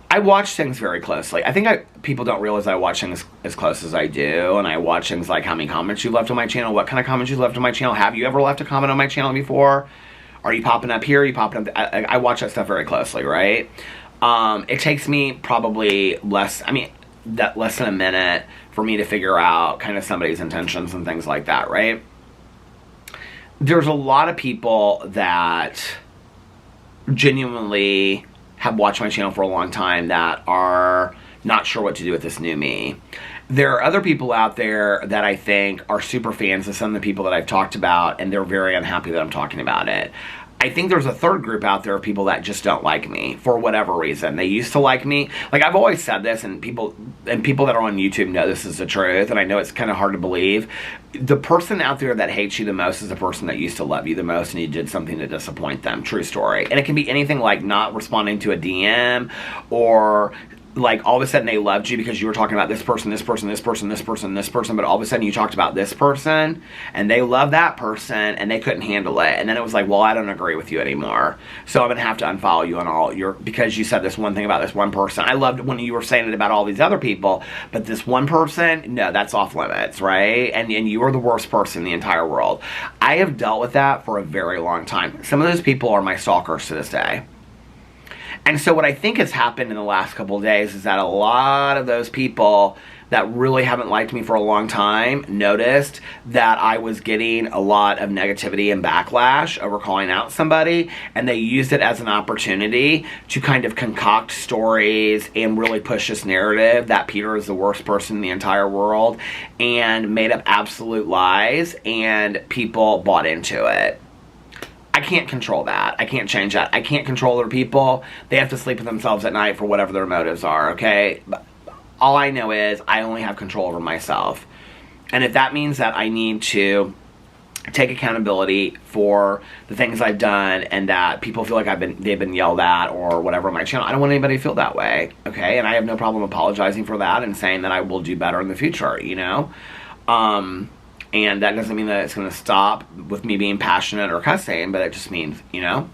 I watch things very closely. I think people don't realize I watch things as close as I do, and I watch things like how many comments you left on my channel, what kind of comments you left on my channel. Have you ever left a comment on my channel before? Are you popping up here? Are you popping up? I watch that stuff very closely, right? It takes me probably less than a minute for me to figure out kind of somebody's intentions and things like that, right? There's a lot of people that genuinely have watched my channel for a long time that are not sure what to do with this new me. There are other people out there that I think are super fans of some of the people that I've talked about, and they're very unhappy that I'm talking about it. I think there's a third group out there of people that just don't like me for whatever reason. They used to like me. Like, I've always said this, and people that are on YouTube know this is the truth, and I know it's kind of hard to believe. The person out there that hates you the most is the person that used to love you the most, and you did something to disappoint them. True story. And it can be anything like not responding to a DM, or like all of a sudden they loved you because you were talking about this person, this person, this person, this person, this person, but all of a sudden you talked about this person, and they love that person, and they couldn't handle it, and then it was like, well, I don't agree with you anymore, so I'm gonna have to unfollow you on all your, because you said this one thing about this one person. I loved when you were saying it about all these other people, but this one person, no, that's off limits, right? And you were the worst person in the entire world. I have dealt with that for a very long time. Some of those people are my stalkers to this day. And so what I think has happened in the last couple of days is that a lot of those people that really haven't liked me for a long time noticed that I was getting a lot of negativity and backlash over calling out somebody, and they used it as an opportunity to kind of concoct stories and really push this narrative that Peter is the worst person in the entire world, and made up absolute lies, and people bought into it. I can't control that. I can't change that. I can't control other people. They have to sleep with themselves at night for whatever their motives are, okay? All I know is I only have control over myself. And if that means that I need to take accountability for the things I've done and that people feel like they've been yelled at or whatever on my channel, I don't want anybody to feel that way, okay? And I have no problem apologizing for that and saying that I will do better in the future, you know? And that doesn't mean that it's going to stop with me being passionate or cussing, but it just means, you know?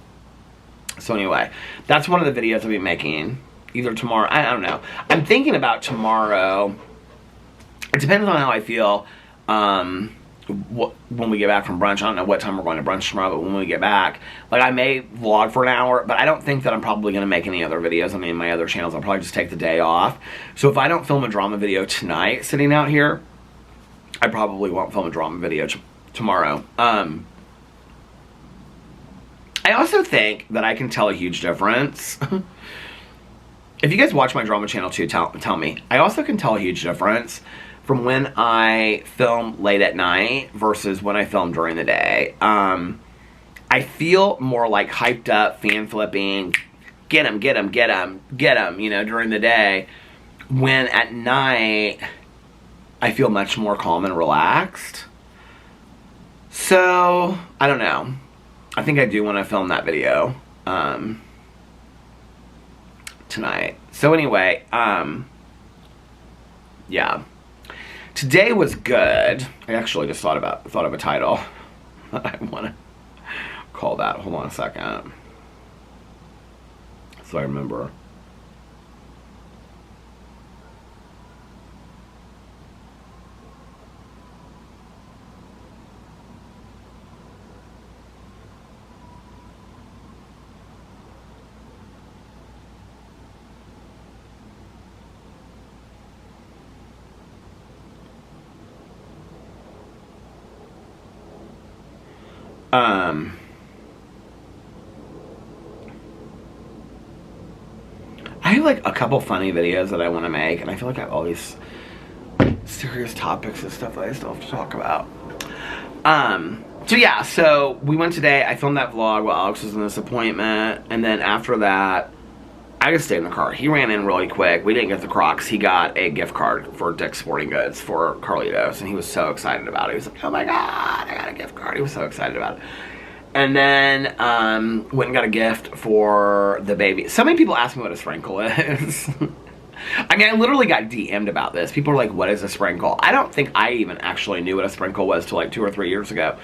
So anyway, that's one of the videos I'll be making. Either tomorrow, I don't know. I'm thinking about tomorrow. It depends on how I feel when we get back from brunch. I don't know what time we're going to brunch tomorrow, but when we get back, like, I may vlog for an hour, but I don't think that I'm probably going to make any other videos. I mean, my other channels, I'll probably just take the day off. So if I don't film a drama video tonight sitting out here, I probably won't film a drama video tomorrow. I also think that I can tell a huge difference. If you guys watch my drama channel too, tell me. I also can tell a huge difference from when I film late at night versus when I film during the day. I feel more like hyped up, fan flipping, get 'em, get 'em, get 'em, get 'em, you know, during the day. When at night, I feel much more calm and relaxed. So, I don't know. I think I do want to film that video tonight. So anyway, yeah. Today was good. I actually just thought of a title that I want to call that. Hold on a second. So I remember. I have like a couple funny videos that I want to make, and I feel like I have all these serious topics and stuff that I still have to talk about. So yeah, so we went today. I filmed that vlog while Alex was in this appointment, and then after that, I just stayed in the car. He ran in really quick. We didn't get the Crocs. He got a gift card for Dick's Sporting Goods for Carlitos, and he was so excited about it. He was like, oh my God, I got a gift card. He was so excited about it. And then went and got a gift for the baby. So many people ask me what a sprinkle is. I mean, I literally got DM'd about this. People are like, what is a sprinkle? I don't think I even actually knew what a sprinkle was till like 2 or 3 years ago.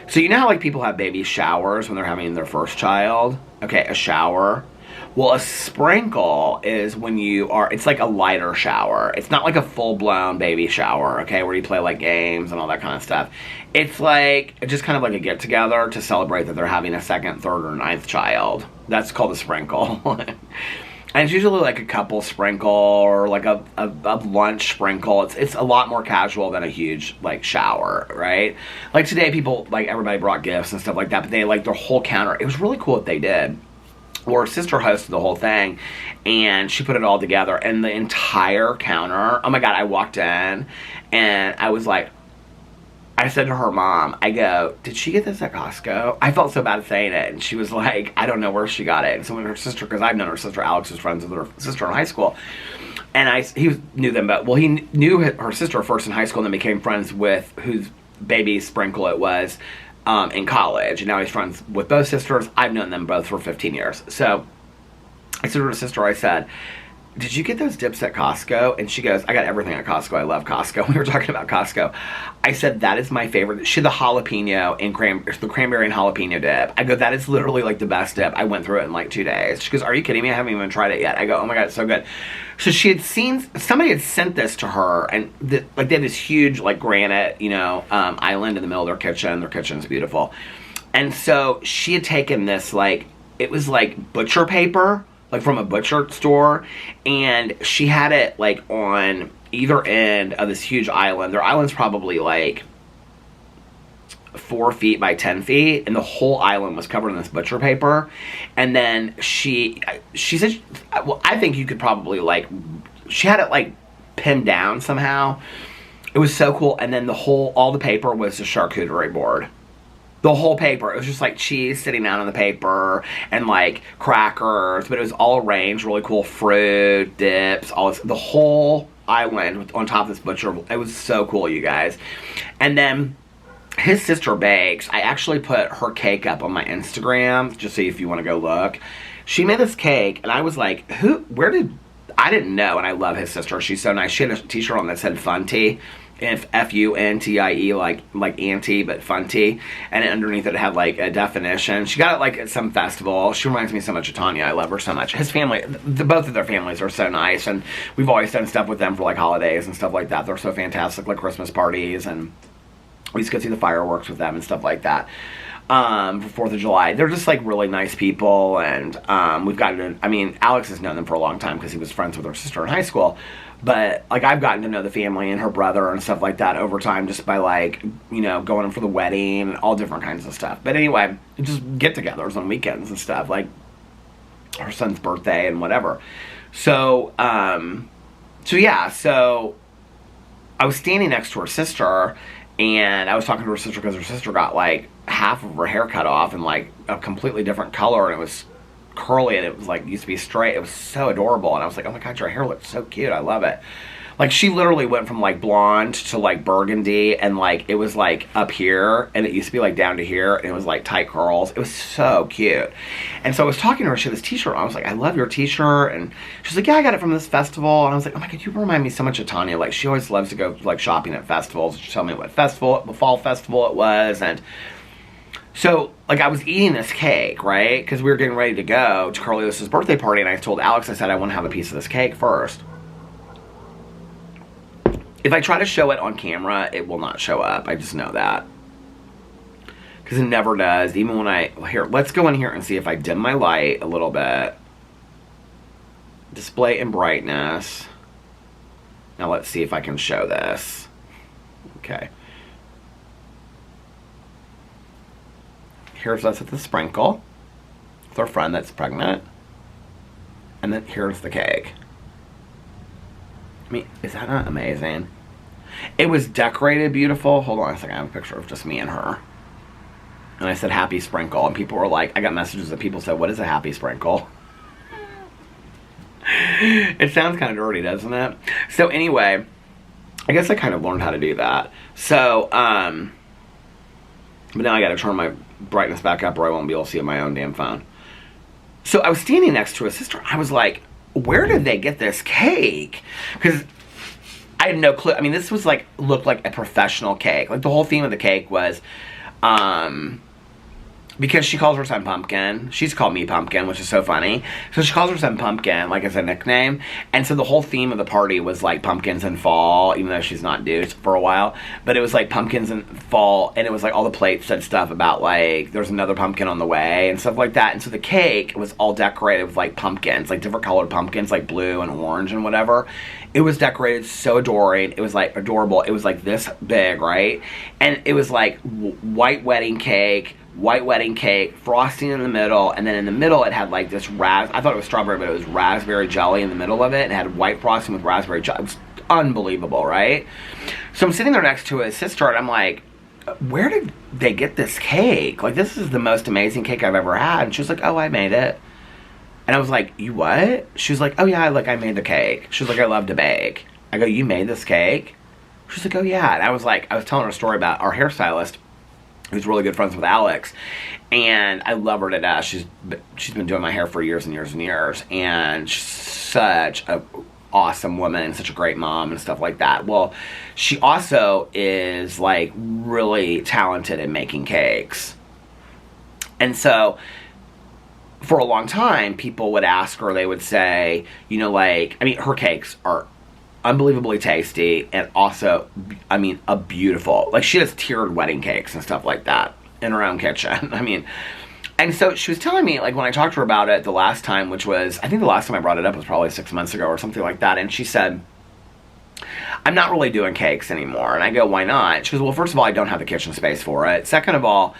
So you know how like people have baby showers when they're having their first child? Okay, a shower. Well, a sprinkle is when you are, it's like a lighter shower. It's not like a full-blown baby shower, okay, where you play like games and all that kind of stuff. It's like, just kind of like a get-together to celebrate that they're having a second, third, or ninth child. That's called a sprinkle. And it's usually like a couple sprinkle or like a lunch sprinkle. It's a lot more casual than a huge like shower, right? Like today people, like everybody brought gifts and stuff like that, but they like their whole counter. It was really cool what they did. Well, her sister hosted the whole thing, and she put it all together, and the entire counter, oh my God, I walked in, and I was like, I said to her mom, I go, did she get this at Costco? I felt so bad saying it, and she was like, I don't know where she got it. And so when her sister, because I've known her sister, Alex was friends with her sister in high school, and he knew them, but, well, he knew her sister first in high school, and then became friends with whose baby sprinkle it was, in college, and now he's friends with both sisters. I've known them both for 15 years. So I said to her sister, I said, did you get those dips at Costco? And she goes, I got everything at Costco. I love Costco. We were talking about Costco. I said, that is my favorite. She had the jalapeno and the cranberry and jalapeno dip. I go, that is literally like the best dip. I went through it in like 2 days. She goes, are you kidding me? I haven't even tried it yet. I go, oh my God, it's so good. So she had seen, somebody had sent this to her, and like they had this huge like granite, you know, island in the middle of their kitchen. Their kitchen's beautiful. And so she had taken this, like, it was like butcher paper, like from a butcher store, and she had it like on, either end of this huge island. Their island's probably like 4 feet by 10 feet, and the whole island was covered in this butcher paper. And then she said, well, I think you could probably like, she had it like pinned down somehow. It was so cool. And then all the paper was the charcuterie board. The whole paper. It was just like cheese sitting down on the paper and like crackers, but it was all arranged, really cool fruit, dips, all this, the whole island on top of this butcher. It was so cool, you guys. And then his sister bakes. I actually put her cake up on my Instagram, just so if you want to go look. She made this cake, and I was like, I didn't know, and I love his sister. She's so nice. She had a t-shirt on that said Funtie, Funtie, like auntie, but Funtie. And underneath it had like a definition. She got it like at some festival. She reminds me so much of Tanya. I love her so much. His family, both of their families are so nice, and we've always done stuff with them for like holidays and stuff like that. They're so fantastic, like Christmas parties, and we used to go see the fireworks with them and stuff like that. For 4th of July. They're just like really nice people, and we've gotten to, I mean, Alex has known them for a long time because he was friends with her sister in high school, but like I've gotten to know the family and her brother and stuff like that over time, just by like, you know, going in for the wedding and all different kinds of stuff. But anyway, just get-togethers on weekends and stuff, like her son's birthday and whatever. So yeah, so I was standing next to her sister, and I was talking to her sister because her sister got like half of her hair cut off and like a completely different color, and it was curly, and it was like used to be straight. It was so adorable, and I was like, oh my god, your hair looks so cute. I love it. Like she literally went from like blonde to like burgundy, and like it was like up here, and it used to be like down to here, and it was like tight curls. It was so cute. And so I was talking to her. She had this t-shirt on. I was like, I love your t-shirt. And she's like, yeah, I got it from this festival. And I was like, oh my god, you remind me so much of Tanya. Like she always loves to go like shopping at festivals. She told me what fall festival it was. And so like I was eating this cake, right, because we were getting ready to go to Carlos's birthday party, and I told Alex, I said, I want to have a piece of this cake first. If I try to show it on camera, it will not show up. I just know that. Because it never does. Even when here, let's go in here and see if I dim my light a little bit. Display and brightness. Now let's see if I can show this. Okay. Here's us at the sprinkle with our friend that's pregnant. And then here's the cake. I mean, is that not amazing? It was decorated beautiful. Hold on a second. I have a picture of just me and her. And I said, happy sprinkle. And people were like, I got messages that people said, what is a happy sprinkle? It sounds kind of dirty, doesn't it? So anyway, I guess I kind of learned how to do that. So, but now I got to turn my brightness back up or I won't be able to see my own damn phone. So I was standing next to a sister. I was like, where did they get this cake? Because I had no clue. I mean, this was like, looked like a professional cake. Like the whole theme of the cake was, because she calls her son Pumpkin. She's called me Pumpkin, which is so funny. So she calls her son Pumpkin, like as a nickname. And so the whole theme of the party was like pumpkins in fall, even though she's not due for a while. But it was like pumpkins in fall, and it was like all the plates said stuff about like there's another pumpkin on the way and stuff like that. And so the cake was all decorated with like pumpkins, like different colored pumpkins, like blue and orange and whatever. It was decorated so adoring. It was like adorable. It was like this big, right? And it was like white wedding cake, frosting in the middle, and then in the middle it had like this I thought it was strawberry, but it was raspberry jelly in the middle of it, and it had white frosting with raspberry jelly. It was unbelievable, right? So I'm sitting there next to his sister, and I'm like, where did they get this cake? Like, this is the most amazing cake I've ever had. And she was like, oh, I made it. And I was like, you what? She was like, oh yeah, like I made the cake. She was like, I love to bake. I go, you made this cake? She was like, oh yeah. And I was telling her a story about our hairstylist, who's really good friends with Alex, and I love her to death. She's been doing my hair for years and years and years, and she's such a awesome woman and such a great mom and stuff like that. Well, she also is like really talented in making cakes. And so for a long time, people would ask her, they would say, you know, like, I mean, her cakes are unbelievably tasty, and also, I mean, a beautiful, like, she does tiered wedding cakes and stuff like that in her own kitchen. I mean, and so she was telling me, like, when I talked to her about it the last time, which was, I think the last time I brought it up was probably 6 months ago or something like that, and she said, I'm not really doing cakes anymore. And I go, why not? She goes, well, first of all, I don't have the kitchen space for it. Second of all,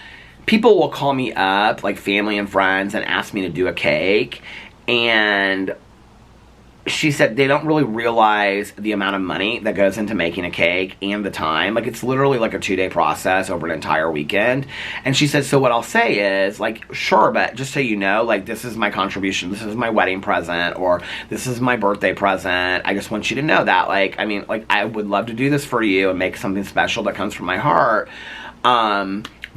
people will call me up, like family and friends, and ask me to do a cake. And she said they don't really realize the amount of money that goes into making a cake and the time. Like, it's literally like a 2-day process over an entire weekend. And she said, so what I'll say is, like, sure, but just so you know, like, this is my contribution. This is my wedding present, or this is my birthday present. I just want you to know that. Like, I mean, like, I would love to do this for you and make something special that comes from my heart.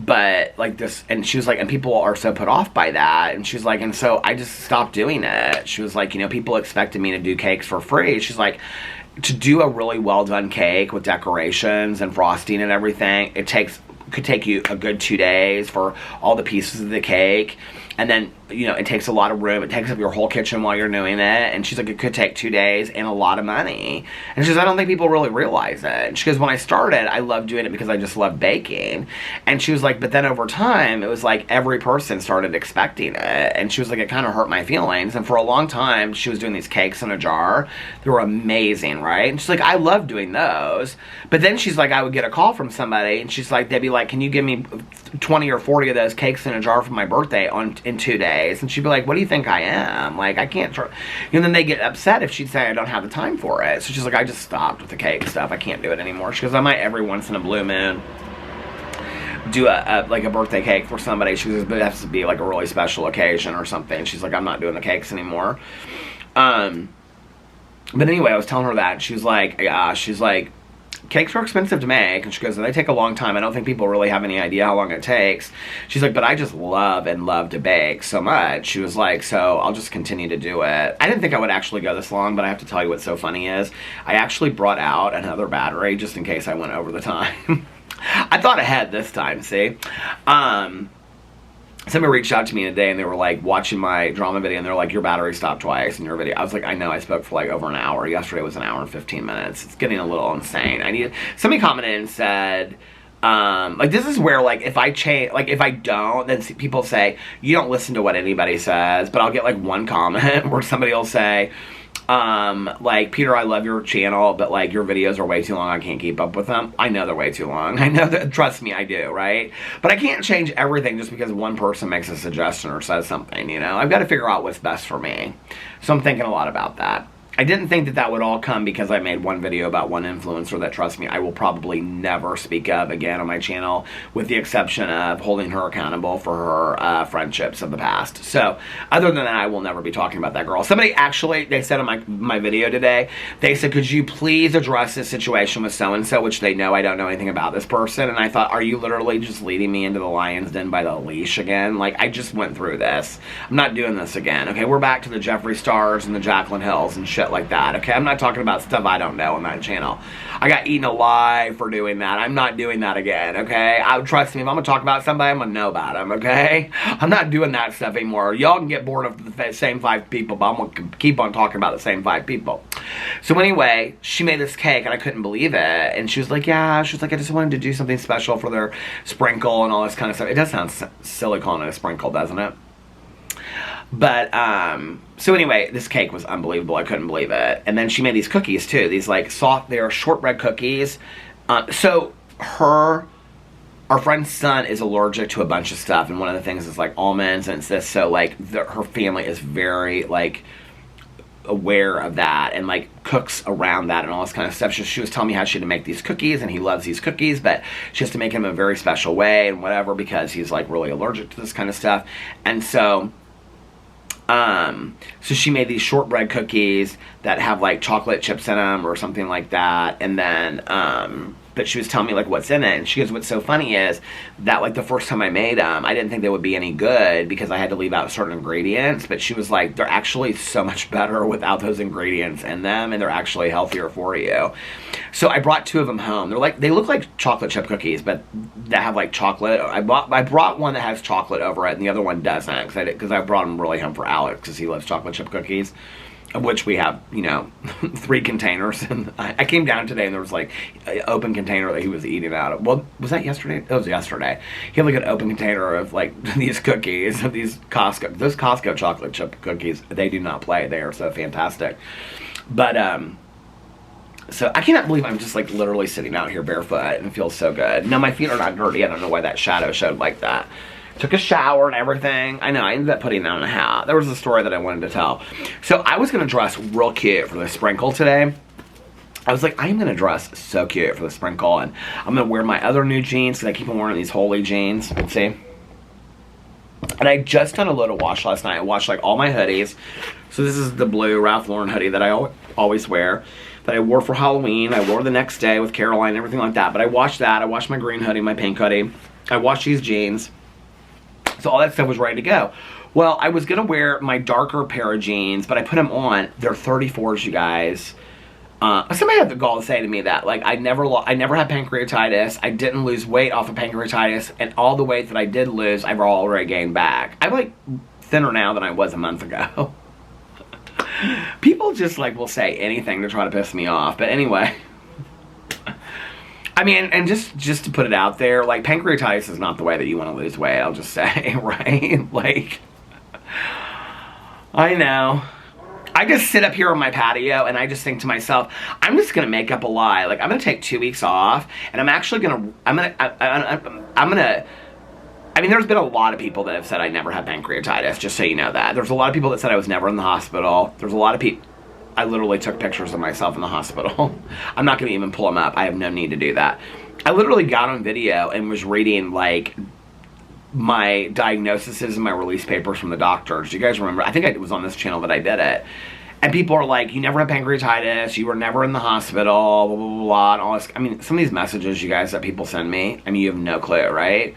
But, like, this, and she was like, and people are so put off by that, and she's like, and so I just stopped doing it. She was like, you know, people expected me to do cakes for free. She's like, to do a really well-done cake with decorations and frosting and everything, could take you a good 2 days for all the pieces of the cake. And then, you know, it takes a lot of room. It takes up your whole kitchen while you're doing it. And she's like, it could take 2 days and a lot of money. And she goes, I don't think people really realize it. And she goes, when I started, I loved doing it because I just loved baking. And she was like, but then over time, it was like every person started expecting it. And she was like, it kind of hurt my feelings. And for a long time, she was doing these cakes in a jar. They were amazing, right? And she's like, I love doing those. But then she's like, I would get a call from somebody. And she's like, they'd be like, can you give me 20 or 40 of those cakes in a jar for my birthday in 2 days? And she'd be like, what do you think I am? Like, I can't try. And then they get upset if she'd say I don't have the time for it. So she's like, I just stopped with the cake stuff. I can't do it anymore. She goes, I might every once in a blue moon do like a birthday cake for somebody. She goes, but it has to be like a really special occasion or something. She's like, I'm not doing the cakes anymore. But anyway, I was telling her that, and she was like, cakes are expensive to make. And she goes, they take a long time. I don't think people really have any idea how long it takes. She's like, but I just love to bake so much. She was like, so I'll just continue to do it. I didn't think I would actually go this long, but I have to tell you what's so funny is I actually brought out another battery just in case I went over the time. I thought ahead this time, see? Somebody reached out to me today, and they were like watching my drama video, and they're like, your battery stopped twice in your video. I was like, I know, I spoke for like over an hour. Yesterday was an hour and 15 minutes. It's getting a little insane. Somebody commented and said, like, this is where, like, if I change, like, if I don't, then people say, you don't listen to what anybody says. But I'll get like one comment where somebody will say, like, Peter, I love your channel, but like your videos are way too long. I can't keep up with them. I know they're way too long. I know that, trust me, I do, right? But I can't change everything just because one person makes a suggestion or says something, you know? I've got to figure out what's best for me. So I'm thinking a lot about that. I didn't think that that would all come because I made one video about one influencer that, trust me, I will probably never speak of again on my channel, with the exception of holding her accountable for her friendships of the past. So, other than that, I will never be talking about that girl. Somebody actually, they said in my video today, they said, could you please address this situation with so-and-so, which they know I don't know anything about this person. And I thought, are you literally just leading me into the lion's den by the leash again? Like, I just went through this. I'm not doing this again, okay? We're back to the Jeffree Stars and the Jaclyn Hills and shit like that, okay? I'm not talking about stuff I don't know on that channel. I got eaten alive for doing that. I'm not doing that again, okay? Trust me, if I'm gonna talk about somebody, I'm gonna know about them, okay? I'm not doing that stuff anymore. Y'all can get bored of the same 5 people, but I'm gonna keep on talking about the same 5 people. So anyway, she made this cake, and I couldn't believe it. And she was like, yeah, she was like, I just wanted to do something special for their sprinkle and all this kind of stuff. It does sound silly calling it a sprinkle, doesn't it? But, so anyway, this cake was unbelievable. I couldn't believe it. And then she made these cookies, too. These, like, soft, they're shortbread cookies. So, our friend's son is allergic to a bunch of stuff. And one of the things is, like, almonds, and it's this. So, like, her family is very, like, aware of that and, like, cooks around that and all this kind of stuff. She was telling me how she had to make these cookies, and he loves these cookies, but she has to make them in a very special way and whatever because he's, like, really allergic to this kind of stuff. And so... so she made these shortbread cookies that have like chocolate chips in them or something like that, and then, but she was telling me like what's in it, and she goes, what's so funny is that like the first time I made them, I didn't think they would be any good because I had to leave out certain ingredients, but she was like, they're actually so much better without those ingredients in them, and they're actually healthier for you. So I brought 2 of them home. They look like chocolate chip cookies, but that have like chocolate. I brought one that has chocolate over it, and the other one doesn't, because I brought them really home for Alex because he loves chocolate chip cookies, of which we have, you know, 3 containers. And I came down today, and there was like an open container that he was eating out of. Well, was that yesterday? It was yesterday. He had like an open container of like these cookies, those Costco chocolate chip cookies. They do not play. They are so fantastic. But So I cannot believe I'm just like literally sitting out here barefoot and it feels so good. No, my feet are not dirty. I don't know why that shadow showed like that. Took a shower and everything. I know, I ended up putting that on a hat. There was a story that I wanted to tell. So I was going to dress real cute for the sprinkle today. I was like, I am going to dress so cute for the sprinkle. And I'm going to wear my other new jeans because I keep on wearing these holy jeans. Let's see. And I just done a load of wash last night. I washed like all my hoodies. So this is the blue Ralph Lauren hoodie that I always wear. That I wore for Halloween. I wore the next day with Caroline and everything like that. But I washed that. I washed my green hoodie, my pink hoodie. I washed these jeans. So all that stuff was ready to go. Well, I was going to wear my darker pair of jeans, but I put them on. They're 34s, you guys. Somebody had the gall to say to me that, like, I never had pancreatitis. I didn't lose weight off of pancreatitis. And all the weight that I did lose, I've already gained back. I'm, like, thinner now than I was a month ago. People just, like, will say anything to try to piss me off. But anyway. I mean, and just to put it out there, like, pancreatitis is not the way that you want to lose weight, I'll just say, right? Like, I know. I just sit up here on my patio and I just think to myself, I'm just going to make up a lie. Like, I'm going to take 2 weeks off and I'm actually going to, I mean, there's been a lot of people that have said I never had pancreatitis, just so you know that. There's a lot of people that said I was never in the hospital. There's a lot of people. I literally took pictures of myself in the hospital. I'm not going to even pull them up. I have no need to do that. I literally got on video and was reading, like, my diagnoses and my release papers from the doctors. Do you guys remember? I think it was on this channel that I did it. And people are like, you never had pancreatitis. You were never in the hospital, blah, blah, blah, blah, and all this. I mean, some of these messages, you guys, that people send me, I mean, you have no clue, right?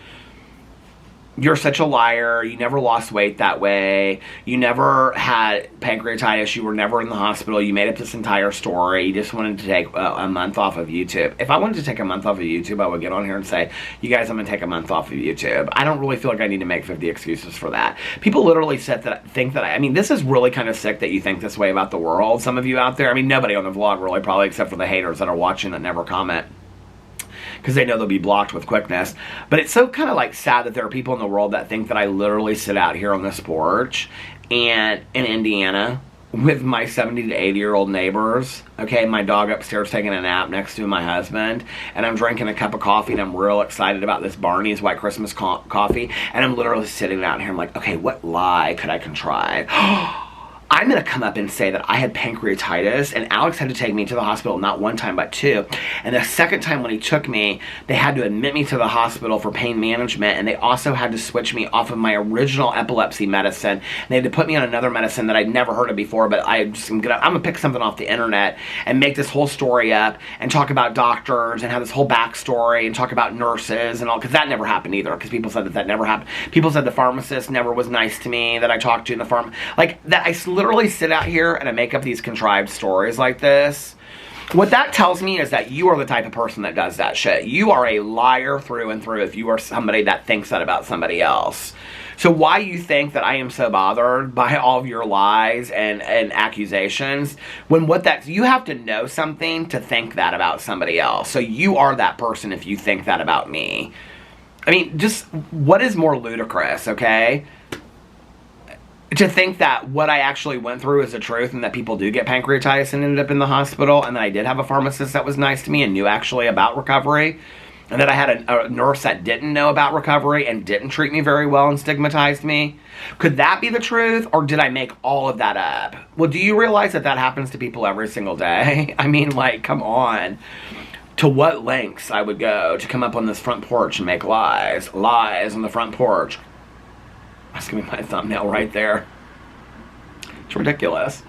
You're such a liar. You never lost weight that way. You never had pancreatitis. You were never in the hospital. You made up this entire story. You just wanted to take a month off of YouTube. If I wanted to take a month off of YouTube, I would get on here and say, you guys, I'm going to take a month off of YouTube. I don't really feel like I need to make 50 excuses for that. People literally think that I mean, this is really kind of sick that you think this way about the world. Some of you out there, I mean, nobody on the vlog really, probably, except for the haters that are watching that never comment, because they know they'll be blocked with quickness. But it's so kind of like sad that there are people in the world that think that I literally sit out here on this porch and in Indiana with my 70 to 80 year old neighbors, okay, my dog upstairs taking a nap next to my husband, and I'm drinking a cup of coffee and I'm real excited about this Barney's White Christmas coffee, and I'm literally sitting out here, I'm like, okay, what lie could I contrive? I'm going to come up and say that I had pancreatitis, and Alex had to take me to the hospital not one time but two. And the second time when he took me, they had to admit me to the hospital for pain management, and they also had to switch me off of my original epilepsy medicine. And they had to put me on another medicine that I'd never heard of before, but I'm going to pick something off the internet and make this whole story up and talk about doctors and have this whole backstory and talk about nurses and all, because that never happened either, because people said that never happened. People said the pharmacist never was nice to me that I talked to in the farm. Like, that I literally sit out here and I make up these contrived stories like this. What that tells me is that you are the type of person that does that shit. You are a liar through and through if you are somebody that thinks that about somebody else. So why you think that I am so bothered by all of your lies and accusations, when you have to know something to think that about somebody else. So you are that person if you think that about me. I mean, just what is more ludicrous, okay? To think that what I actually went through is the truth and that people do get pancreatitis and ended up in the hospital, and that I did have a pharmacist that was nice to me and knew actually about recovery, and that I had a nurse that didn't know about recovery and didn't treat me very well and stigmatized me. Could that be the truth, or did I make all of that up? Well, do you realize that that happens to people every single day? I mean, like, come on. To what lengths I would go to come up on this front porch and make lies on the front porch. That's going to be my thumbnail right there. It's ridiculous.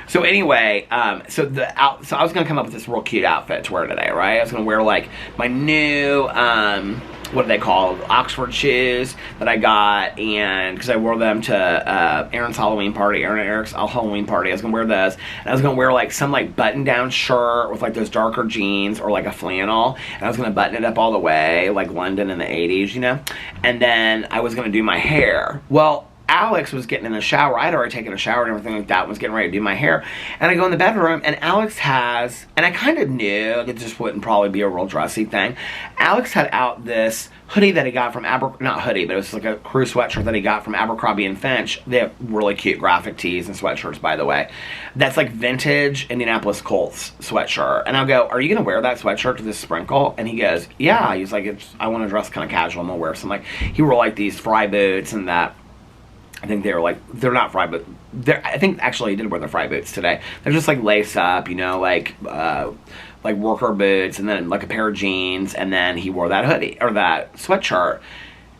So anyway, so I was going to come up with this real cute outfit to wear today, right? I was going to wear, like, my new, what are they called? Oxford shoes that I got, and because I wore them to Aaron's Halloween party, Aaron and Eric's Halloween party. I was going to wear those, and I was going to wear, like, some, like, button-down shirt with, like, those darker jeans or, like, a flannel, and I was going to button it up all the way, like London in the 80s, you know? And then I was going to do my hair. Well, Alex was getting in the shower. I'd already taken a shower and everything like that, and was getting ready to do my hair. And I go in the bedroom, and Alex has, and I kind of knew it just wouldn't probably be a real dressy thing. Alex had out this hoodie that he got from not hoodie, but it was like a crew sweatshirt that he got from Abercrombie and Finch. They have really cute graphic tees and sweatshirts, by the way. That's like vintage Indianapolis Colts sweatshirt. And I'll go, are you going to wear that sweatshirt to this sprinkle? And he goes, yeah. He's like, I want to dress kind of casual. I'm going to wear some, like, he wore like these fry boots and that. I think they were like, they're not fry boots. I think actually he did wear the fry boots today. They're just like lace up, you know, like worker boots, and then like a pair of jeans, and then he wore that hoodie, or that sweatshirt.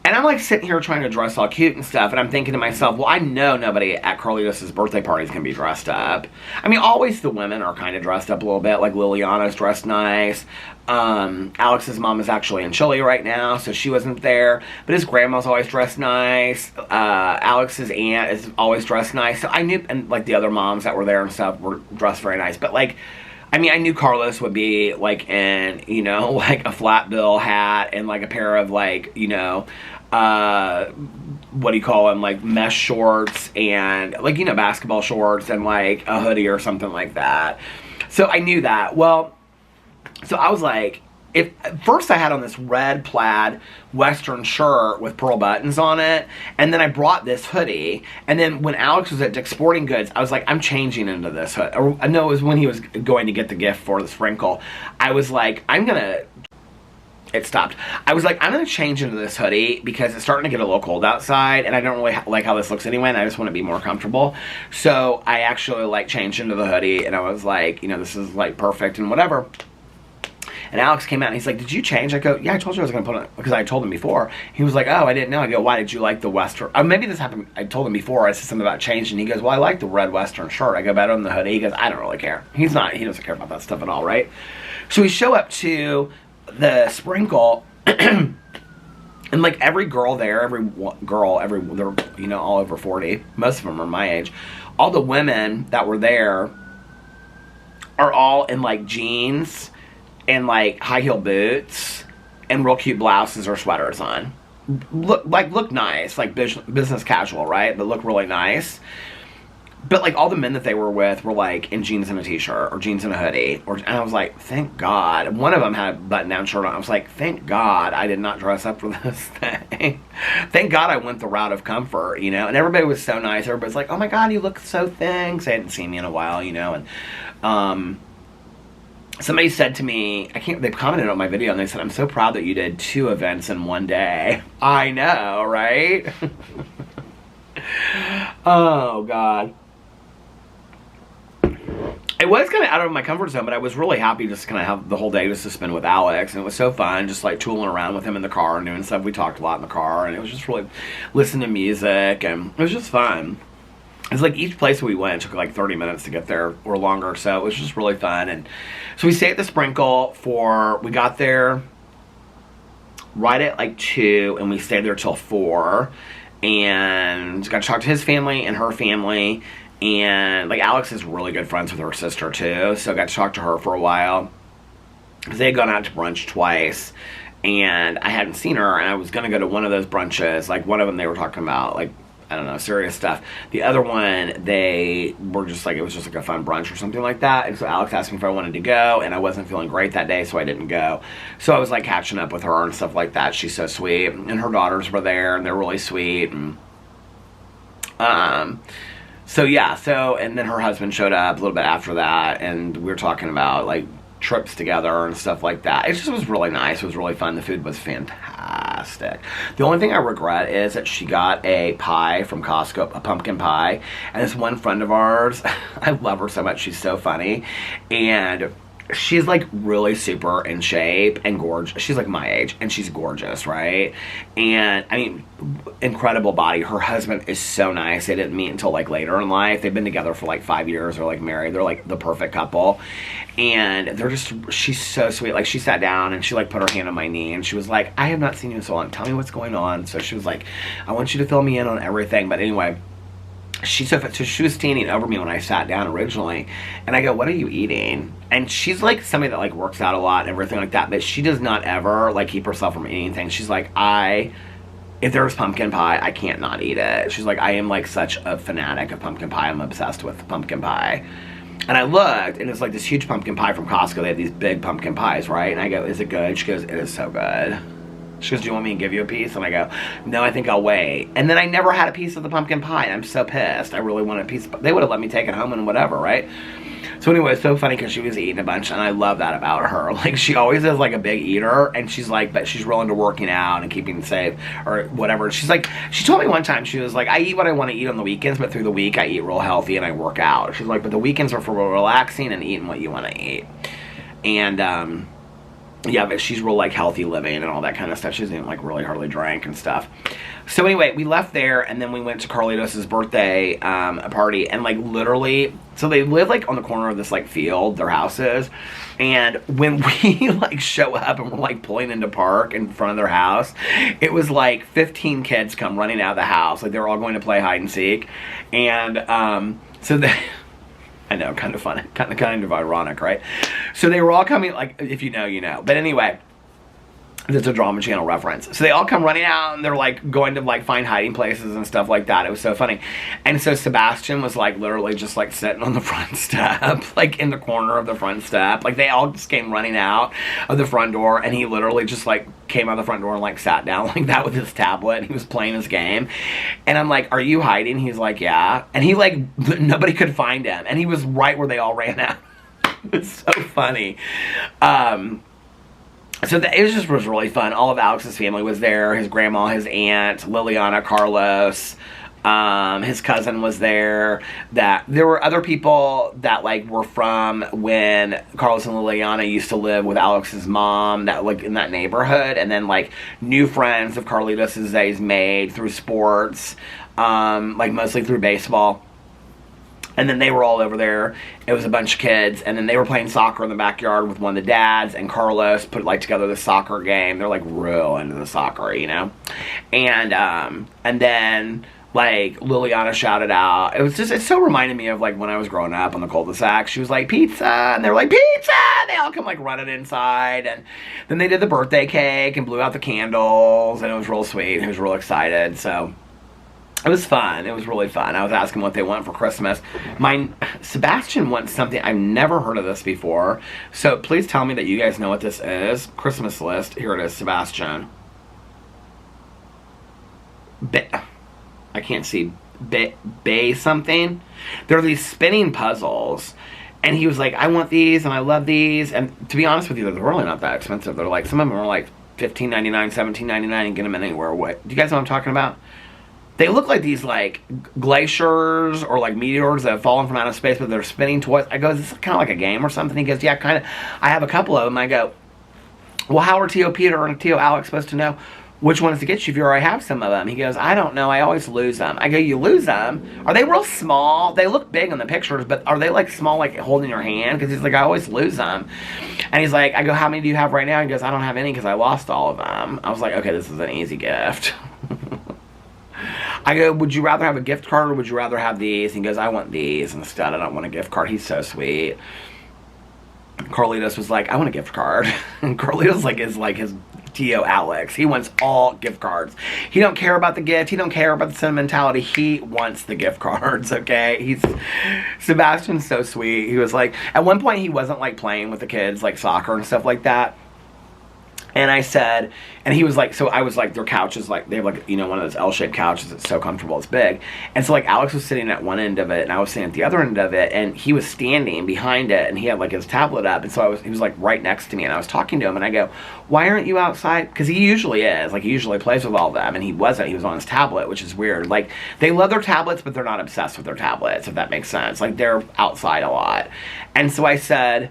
And I'm like sitting here trying to dress all cute and stuff, and I'm thinking to myself, well, I know nobody at Carlitos's birthday parties can be dressed up. I mean, always the women are kind of dressed up a little bit, like Liliana's dressed nice. Alex's mom is actually in Chile right now, so she wasn't there, but his grandma's always dressed nice. Alex's aunt is always dressed nice, so I knew, and like the other moms that were there and stuff were dressed very nice, but like, I mean, I knew Carlos would be, like, in, you know, like, a flat bill hat and, like, a pair of, like, you know, what do you call them, like, mesh shorts and, like, you know, basketball shorts and, like, a hoodie or something like that. So I knew that. Well, so I was like, first I had on this red plaid western shirt with pearl buttons on it, and then I brought this hoodie, and then when Alex was at Dick's Sporting Goods, I was like, I'm changing into this hoodie. Or, no, it was when he was going to get the gift for the sprinkle. I was like, it stopped. I was like, I'm going to change into this hoodie because it's starting to get a little cold outside, and I don't really like how this looks anyway, and I just want to be more comfortable. So I actually, like, changed into the hoodie, and I was like, you know, this is, like, perfect and whatever. And Alex came out and he's like, did you change? I go, yeah, I told you I was going to put it, because I told him before. He was like, oh, I didn't know. I go, why did you like the western? Maybe this happened, I told him before, I said something about changing. He goes, well, I like the red western shirt. I go, better than the hoodie. He goes, I don't really care. He doesn't care about that stuff at all, right? So we show up to the sprinkle, and like every girl there, they're, you know, all over 40. Most of them are my age. All the women that were there are all in like jeans and like high heel boots and real cute blouses or sweaters on. Look nice, like business casual, right? But look really nice. But like all the men that they were with were like in jeans and a t-shirt or jeans and a hoodie. And I was like, thank God. One of them had a button-down shirt on. I was like, thank God I did not dress up for this thing. Thank God I went the route of comfort, you know. And everybody was so nice. Everybody's like, oh my God, you look so thin. Because they hadn't seen me in a while, you know. And somebody said to me, they commented on my video and they said, I'm so proud that you did 2 events in one day. I know, right? Oh, God. It was kind of out of my comfort zone, but I was really happy just to kind of have the whole day just to spend with Alex. And it was so fun, just like tooling around with him in the car and doing stuff. We talked a lot in the car, and it was just really listening to music, and it was just fun. It's like each place we went took like 30 minutes to get there or longer, so it was just really fun. And so we stayed at the Sprinkle we got there right at like 2, and we stayed there till 4, and got to talk to his family and her family. And like Alex is really good friends with her sister too, so I got to talk to her for a while. They had gone out to brunch twice, and I hadn't seen her, and I was gonna go to one of those brunches. Like one of them they were talking about like, I don't know, serious stuff. The other one, they were just like, it was just like a fun brunch or something like that. And so Alex asked me if I wanted to go, and I wasn't feeling great that day, so I didn't go. So I was like catching up with her and stuff like that. She's so sweet, and her daughters were there, and they're really sweet. And so yeah, and then her husband showed up a little bit after that, and we were talking about like trips together and stuff like that. It just was really nice. It was really fun. The food was fantastic. The only thing I regret is that she got a pie from Costco, a pumpkin pie, and this one friend of ours, I love her so much. She's so funny, and she's like really super in shape and gorgeous. She's like my age, and she's gorgeous, right? And I mean, incredible body. Her husband is so nice. They didn't meet until like later in life. They've been together for like 5 years. They're like married. They're like the perfect couple. And she's so sweet. Like she sat down and she like put her hand on my knee and she was like, I have not seen you in so long. Tell me what's going on. So she was like, I want you to fill me in on everything. But anyway, so she was standing over me when I sat down originally, and I go, what are you eating? And she's like somebody that like works out a lot and everything like that, but she does not ever like keep herself from eating things. She's like, I if there's pumpkin pie, I can't not eat it. She's like, I am like such a fanatic of pumpkin pie. I'm obsessed with pumpkin pie. And I looked, and it's like this huge pumpkin pie from Costco. They have these big pumpkin pies, right? And I go, is it good? She goes, it is so good. She goes, do you want me to give you a piece? And I go, no, I think I'll wait. And then I never had a piece of the pumpkin pie, and I'm so pissed. I really wanted a piece. They would have let me take it home and whatever, right? So anyway, it's so funny because she was eating a bunch, and I love that about her. Like, she always is like a big eater, and she's like, but she's real into working out and keeping safe or whatever. She's like, she told me one time, she was like, I eat what I want to eat on the weekends, but through the week I eat real healthy and I work out. She's like, but the weekends are for relaxing and eating what you want to eat. And, yeah, but she's real, like, healthy living and all that kind of stuff. She doesn't, like, really hardly drink and stuff. So, anyway, we left there, and then we went to Carlitos' birthday party, and, like, literally, so they live, like, on the corner of this, like, field, their house is, and when we, like, show up and we're, like, pulling into park in front of their house, it was, like, 15 kids come running out of the house. Like, they were all going to play hide and seek, and, so they... I know, kind of funny, kind of ironic, right? So they were all coming, like, if you know, you know. But anyway, it's a Drama Channel reference. So they all come running out, and they're, like, going to, like, find hiding places and stuff like that. It was so funny. And so Sebastian was, like, literally just, like, sitting on the front step, like, in the corner of the front step. Like, they all just came running out of the front door, and he literally just, like, came out the front door and, like, sat down like that with his tablet, and he was playing his game. And I'm like, are you hiding? He's like, yeah. And he, like, nobody could find him. And he was right where they all ran out. It was so funny. So it was really fun. All of Alex's family was there. His grandma, his aunt, Liliana, Carlos, his cousin was there. That there were other people that, like, were from when Carlos and Liliana used to live with Alex's mom, that, like, in that neighborhood, and then, like, new friends of Carlitos' that he's made through sports, like, mostly through baseball. And then they were all over there. It was a bunch of kids. And then they were playing soccer in the backyard with one of the dads. And Carlos put, like, together the soccer game. They're, like, real into the soccer, you know. And then, like, Liliana shouted out. It was just, it so reminded me of, like, when I was growing up on the cul-de-sac. She was like, pizza. And they were like, pizza. And they all come, like, running inside. And then they did the birthday cake and blew out the candles. And it was real sweet. He was real excited. So... it was fun. It was really fun. I was asking what they want for Christmas. Sebastian wants something. I've never heard of this before. So please tell me that you guys know what this is. Christmas list. Here it is, Sebastian. I can't see. Bay something. There are these spinning puzzles. And he was like, I want these and I love these. And to be honest with you, they're really not that expensive. They're like, some of them are like $15.99, $17.99 and get them anywhere. What? Do you guys know what I'm talking about? They look like these, like, glaciers or, like, meteors that have fallen from outer space, but they're spinning toys. I go, is this kind of like a game or something? He goes, yeah, kind of. I have a couple of them. I go, well, how are Tio Peter and Tio Alex supposed to know which ones to get you if you already have some of them? He goes, I don't know. I always lose them. I go, you lose them? Are they real small? They look big in the pictures, but are they, like, small, like, holding your hand? Because he's like, I always lose them. And he's like, I go, how many do you have right now? He goes, I don't have any because I lost all of them. I was like, okay, this is an easy gift. I go, would you rather have a gift card or would you rather have these? He goes, I want these instead. I don't want a gift card. He's so sweet. Carlitos was like, I want a gift card. And Carlitos, like, is like his Tio Alex. He wants all gift cards. He don't care about the gift. He don't care about the sentimentality. He wants the gift cards, okay? Sebastian's so sweet. He was like, at one point he wasn't, like, playing with the kids, like soccer and stuff like that. And I said, and he was like, so I was like, their couch is like, they have like, you know, one of those L-shaped couches that's so comfortable, it's big. And so like Alex was sitting at one end of it and I was sitting at the other end of it and he was standing behind it and he had like his tablet up. And so he was like right next to me and I was talking to him and I go, why aren't you outside? Because he usually is, like he usually plays with all of them and he wasn't, he was on his tablet, which is weird. Like they love their tablets, but they're not obsessed with their tablets, if that makes sense. Like they're outside a lot. And so I said,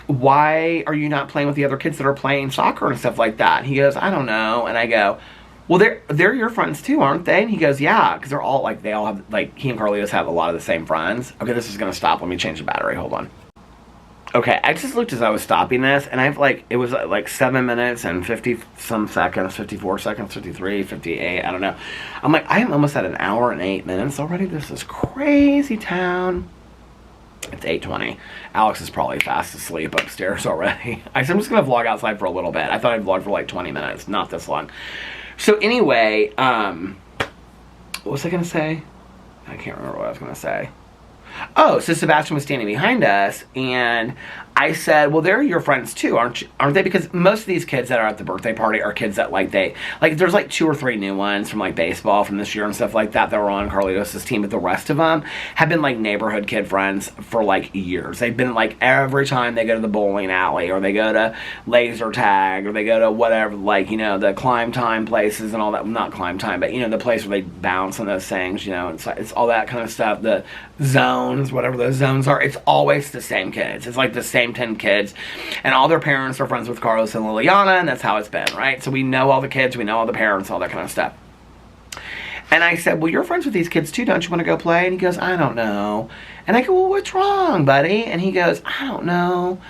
why are you not playing with the other kids that are playing soccer and stuff like that? And he goes, I don't know. And I go, well, they're your friends too, aren't they? And he goes, yeah, because they're all like, they all have, like, he and Carlitos have a lot of the same friends. Okay, this is going to stop. Let me change the battery. Hold on. Okay, I just looked as I was stopping this, and I've, like, it was, like, 7 minutes and 50-some seconds, 54 seconds, 53, 58, I don't know. I'm like, I am almost at an hour and 8 minutes already. This is crazy town. It's 8:20. Alex is probably fast asleep upstairs already. I'm just going to vlog outside for a little bit. I thought I'd vlog for like 20 minutes. Not this long. So anyway, what was I going to say? I can't remember what I was going to say. Oh, so Sebastian was standing behind us, and I said, well, they're your friends too, aren't they? Because most of these kids that are at the birthday party are kids that, like, there's, like, 2 or 3 new ones from, like, baseball from this year and stuff like that were on Carlitos' team, but the rest of them have been, like, neighborhood kid friends for, like, years. They've been, like, every time they go to the bowling alley, or they go to laser tag, or they go to whatever, like, you know, the climb time places and all that. Not climb time, but, you know, the place where they bounce on those things, you know, it's all that kind of stuff. The zones, whatever those zones are, it's always the same kids. It's like the same 10 kids, and all their parents are friends with Carlos and Liliana, and that's how it's been, right? So we know all the kids, we know all the parents, all that kind of stuff. And I said, well, you're friends with these kids too, don't you want to go play? And he goes, I don't know. And I go, well, what's wrong, buddy? And he goes, I don't know.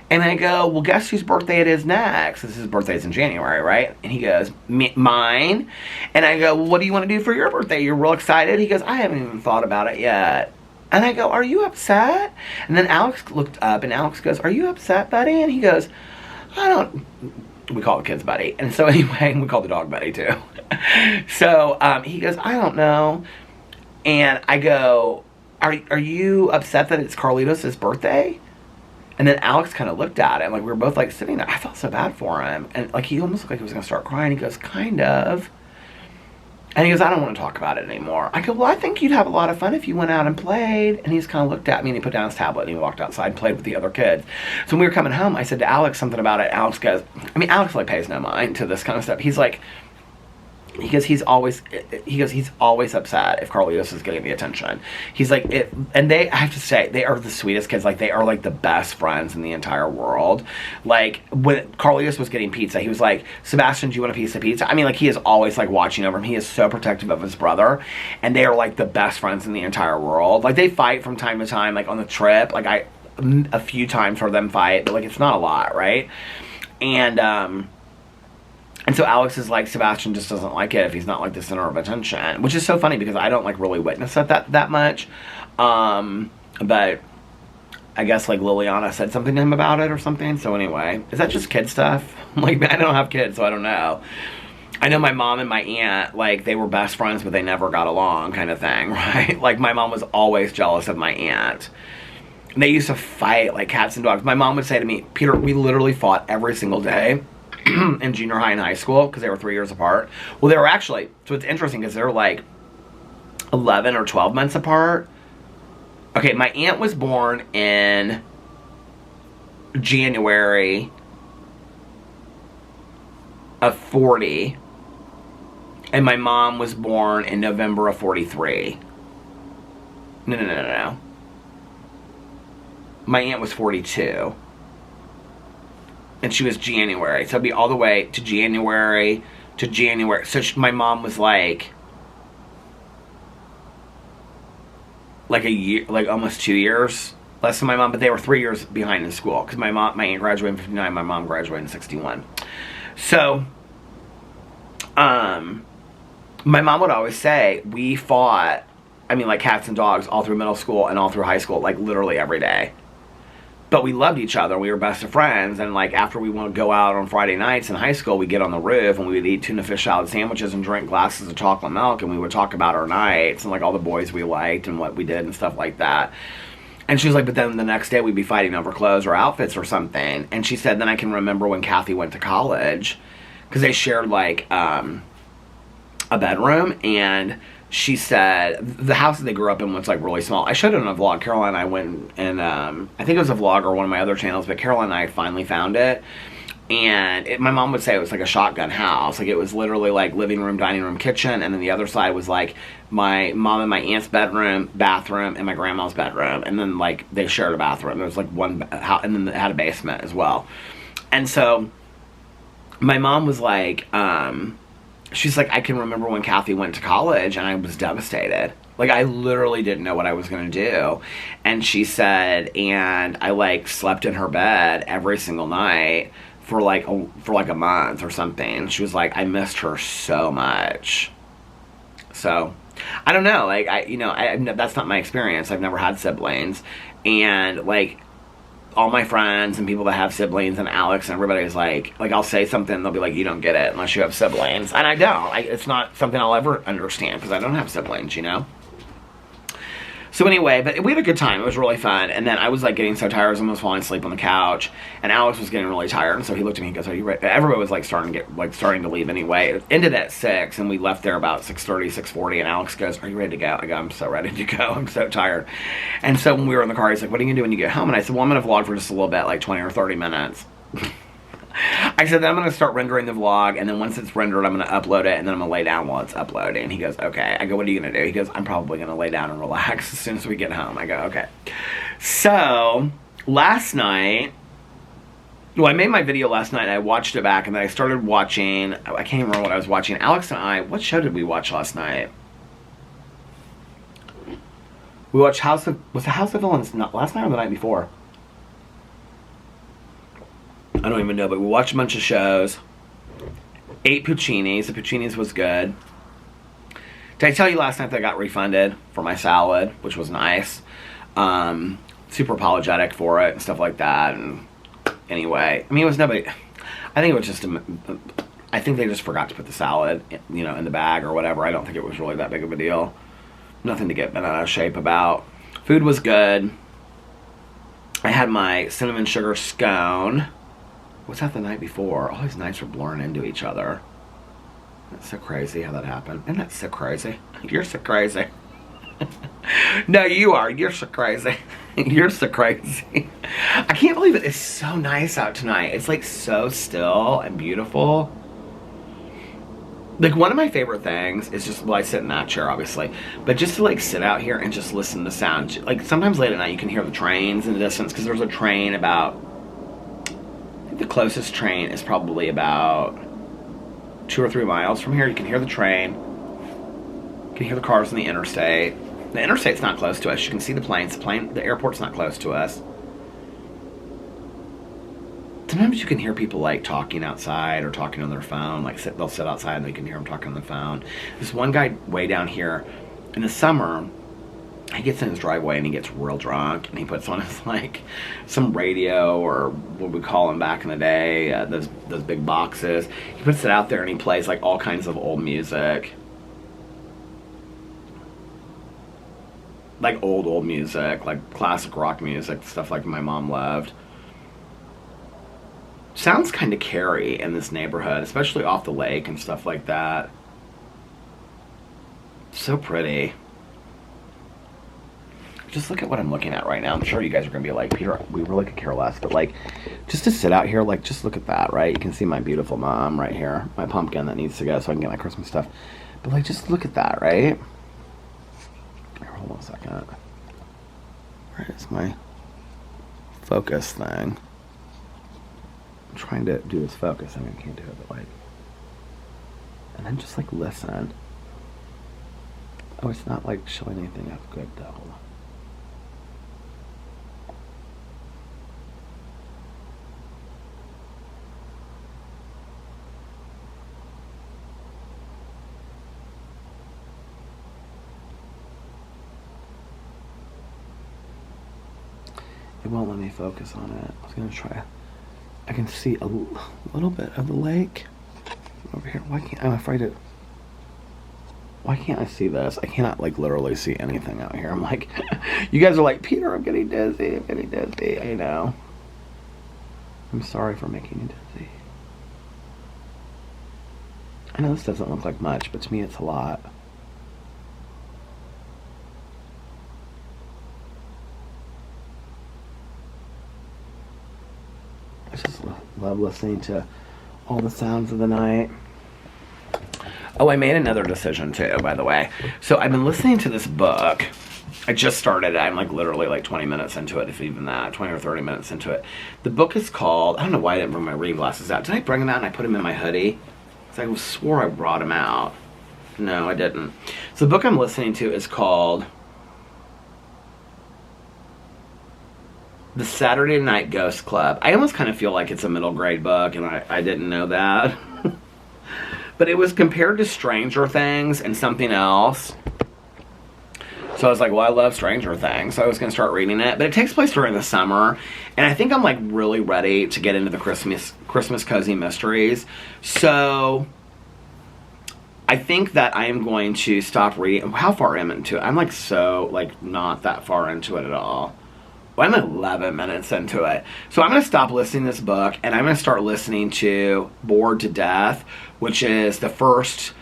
And I go, well, guess whose birthday it is next? His birthday's in January, right? And he goes, mine. And I go, well, what do you want to do for your birthday? You're real excited? He goes, I haven't even thought about it yet. And I go, are you upset? And then Alex looked up, and Alex goes, are you upset, buddy? And he goes, we call the kids buddy. And so anyway, we call the dog buddy too. So he goes, I don't know. And I go, are you upset that it's Carlitos' birthday? And then Alex kind of looked at it, like, we were both, like, sitting there. I felt so bad for him. And, like, he almost looked like he was going to start crying. He goes, kind of. And he goes, I don't want to talk about it anymore. I go, well, I think you'd have a lot of fun if you went out and played. And he just kind of looked at me, and he put down his tablet, and he walked outside and played with the other kids. So when we were coming home, I said to Alex something about it. Alex goes, Alex, like, pays no mind to this kind of stuff. He's like, he's always upset if Carlitos is getting the attention. He's like, and I have to say, they are the sweetest kids. Like, they are, like, the best friends in the entire world. Like, when Carlitos was getting pizza, he was like, Sebastian, do you want a piece of pizza? I mean, like, he is always, like, watching over him. He is so protective of his brother, and they are, like, the best friends in the entire world. Like, they fight from time to time, like, on the trip. Like, a few times for them fight, but, like, it's not a lot, right? And so Alex is like, Sebastian just doesn't like it if he's not, like, the center of attention. Which is so funny because I don't, like, really witness it that much. But I guess, like, Liliana said something to him about it or something. So anyway, is that just kid stuff? Like, I don't have kids, so I don't know. I know my mom and my aunt, like, they were best friends, but they never got along kind of thing, right? Like, my mom was always jealous of my aunt. And they used to fight like cats and dogs. My mom would say to me, Peter, we literally fought every single day in junior high and high school because they were 3 years apart. Well, they were actually, so it's interesting because they're like 11 or 12 months apart. Okay, my aunt was born in January of 40, and my mom was born in November of 43. No. My aunt was 42. And she was January. So it'd be all the way to January to January. So my mom was like a year, like almost 2 years less than my mom. But they were 3 years behind in school. Because my aunt graduated in 59. My mom graduated in 61. So, my mom would always say, we fought, I mean, like cats and dogs all through middle school and all through high school. Like literally every day. But we loved each other. We were best of friends. And, like, after we would go out on Friday nights in high school, we'd get on the roof and we would eat tuna fish salad sandwiches and drink glasses of chocolate milk. And we would talk about our nights and, like, all the boys we liked and what we did and stuff like that. And she was like, but then the next day we'd be fighting over clothes or outfits or something. And she said, then I can remember when Kathy went to college. Because they shared, like, a bedroom. And she said the house that they grew up in was, like, really small. I showed it in a vlog. Caroline and I went and I think it was a vlog or one of my other channels, but Caroline and I finally found it. And my mom would say it was like a shotgun house. Like, it was literally like living room, dining room, kitchen, and then the other side was like my mom and my aunt's bedroom, bathroom, and my grandma's bedroom. And then, like, they shared a bathroom. There was like one house, and then it had a basement as well. And so my mom was like, she's like, I can remember when Kathy went to college and I was devastated. Like, I literally didn't know what I was going to do. And she said, and I, like, slept in her bed every single night for like a month or something. She was like, I missed her so much. So, I don't know. Like, that's not my experience. I've never had siblings. And, like, all my friends and people that have siblings and Alex and everybody's like I'll say something, they'll be like, you don't get it unless you have siblings. And I don't. It's not something I'll ever understand because I don't have siblings, you know? So anyway, but we had a good time. It was really fun. And then I was like getting so tired, I was almost falling asleep on the couch. And Alex was getting really tired. And so he looked at me and goes, are you ready? Everybody was like starting to leave anyway. It ended at 6 and we left there about 6:30, 6:40. And Alex goes, are you ready to go? I go, I'm so ready to go. I'm so tired. And so when we were in the car, he's like, what are you gonna do when you get home? And I said, well, I'm gonna vlog for just a little bit, like 20 or 30 minutes. I said, then I'm going to start rendering the vlog, and then once it's rendered, I'm going to upload it, and then I'm going to lay down while it's uploading. And he goes, okay. I go, what are you going to do? He goes, I'm probably going to lay down and relax as soon as we get home. I go, okay. So, last night, well, I made my video last night, and I watched it back, and then I started watching, I can't even remember what I was watching. Alex and I, what show did we watch last night? We watched was the House of Villains not last night or the night before? I don't even know, but we watched a bunch of shows. Ate Puccini's. The Puccini's was good. Did I tell you last night that I got refunded for my salad, which was nice? Super apologetic for it and stuff like that. And anyway, I mean, it was nobody. I think it was just. I think they just forgot to put the salad, you know, in the bag or whatever. I don't think it was really that big of a deal. Nothing to get bent out of shape about. Food was good. I had my cinnamon sugar scone. Was that the night before? All these nights were blurring into each other. That's so crazy how that happened. Isn't that so crazy? You're so crazy. No, you are. You're so crazy. You're so crazy. I can't believe it. It's so nice out tonight. It's like so still and beautiful. Like one of my favorite things is just, well, I sit in that chair obviously, but just to like sit out here and just listen to sound. Like sometimes late at night you can hear the trains in the distance because there's a train about, the closest train is probably about 2 or 3 miles from here. You can hear the train. You can hear the cars on the interstate. The interstate's not close to us. You can see the planes. The airport's not close to us. Sometimes you can hear people like talking outside or talking on their phone. Like they'll sit outside and you can hear them talking on the phone. There's one guy way down here in the summer. He gets in his driveway and he gets real drunk and he puts on his like some radio or what we call them back in the day, those big boxes. He puts it out there and he plays like all kinds of old music, like old music, like classic rock music, stuff like my mom loved. Sounds kind of carry in this neighborhood, especially off the lake and stuff like that. So pretty. Just look at what I'm looking at right now. I'm sure you guys are going to be like, Peter, we really could care less. But like, just to sit out here, like, just look at that, right? You can see my beautiful mom right here. My pumpkin that needs to go so I can get my Christmas stuff. But like, just look at that, right? Here, hold on a second. Where is my focus thing? I'm trying to do this focus. I mean, I can't do it, but like, and then just like listen. Oh, it's not like showing anything up good though. Hold on. It won't let me focus on it. I was gonna try. I can see a little bit of the lake over here. Why can't I'm afraid to? Why can't I see this? I cannot like literally see anything out here. I'm like, you guys are like, Peter, I'm getting dizzy. I'm getting dizzy. I know. I'm sorry for making you dizzy. I know this doesn't look like much, but to me it's a lot. I just love listening to all the sounds of the night. Oh, I made another decision too, by the way. So I've been listening to this book. I just started it. I'm like literally like 20 minutes into it, if even that, 20 or 30 minutes into it. The book is called, I don't know why I didn't bring my reading glasses out. Did I bring them out and I put them in my hoodie? Because I swore I brought them out. No, I didn't. So the book I'm listening to is called The Saturday Night Ghost Club. I almost kind of feel like it's a middle grade book, and I didn't know that. But it was compared to Stranger Things and something else. So I was like, well, I love Stranger Things, so I was going to start reading it. But it takes place during the summer, and I think I'm like really ready to get into the Christmas cozy mysteries. So I think that I am going to stop reading. How far am I into it? I'm like so like not that far into it at all. Well, I'm 11 minutes into it. So I'm going to stop listening to this book, and I'm going to start listening to Bored to Death, which is the first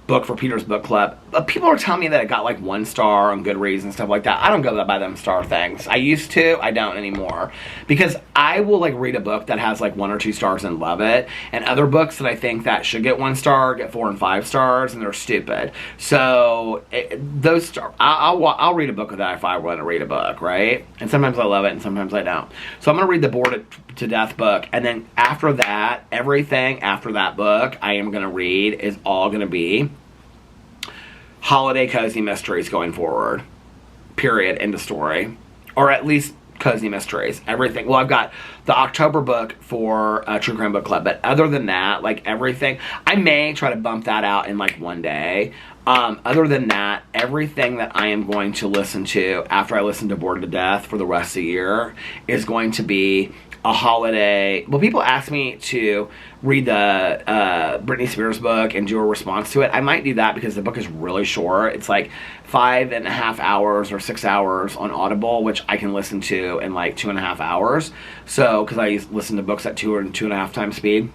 book for Peter's Book Club. People are telling me that it got like 1 star on Goodreads and stuff like that. I don't go by them star things. I used to. I don't anymore. Because I will like read a book that has like 1 or 2 stars and love it. And other books that I think that should get 1 star get 4 and 5 stars, and they're stupid. So those stars, I'll read a book of that if I want to read a book, right? And sometimes I love it and sometimes I don't. So I'm going to read the Bored to Death book. And then after that, everything after that book I am going to read is all going to be holiday cozy mysteries going forward. Period. End of story. Or at least cozy mysteries. Everything. Well, I've got the October book for True Crime Book Club, but other than that, like everything, I may try to bump that out in like one day. Other than that, everything that I am going to listen to after I listen to Bored to Death for the rest of the year is going to be a holiday. Well, people ask me to read the Britney Spears book and do a response to it. I might do that because the book is really short. It's like 5.5 hours or 6 hours on Audible, which I can listen to in like 2.5 hours. So, because I listen to books at 2 or 2.5 times speed,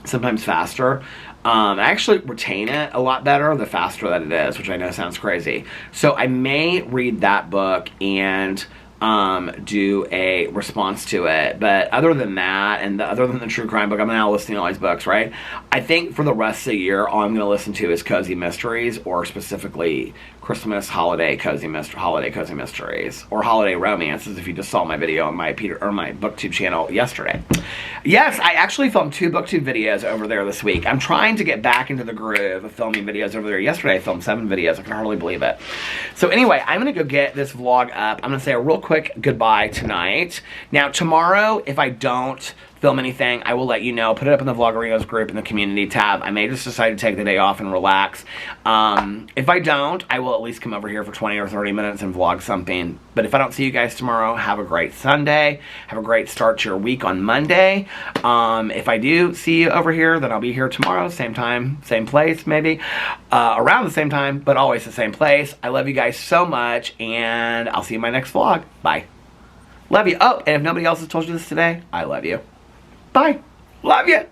sometimes faster. I actually retain it a lot better the faster that it is, which I know sounds crazy. So I may read that book and do a response to it. But other than that, and other than the true crime book, I'm now listening to all these books, right? I think for the rest of the year, all I'm going to listen to is cozy mysteries, or specifically Christmas holiday cozy mysteries, or holiday romances. If you just saw my video on my my BookTube channel yesterday. Yes, I actually filmed 2 BookTube videos over there this week. I'm trying to get back into the groove of filming videos over there. Yesterday, I filmed 7 videos. I can hardly believe it. So anyway, I'm going to go get this vlog up. I'm going to say a real quick goodbye tonight. Now, tomorrow, if I don't film anything, I will let you know. Put it up in the Vloggerinos group in the community tab. I may just decide to take the day off and relax. If I don't, I will at least come over here for 20 or 30 minutes and vlog something. But if I don't see you guys tomorrow, have a great Sunday. Have a great start to your week on Monday. If I do see you over here, then I'll be here tomorrow, same time, same place, maybe. Around the same time, but always the same place. I love you guys so much, and I'll see you in my next vlog. Bye. Love you. Oh, and if nobody else has told you this today, I love you. Bye. Love you.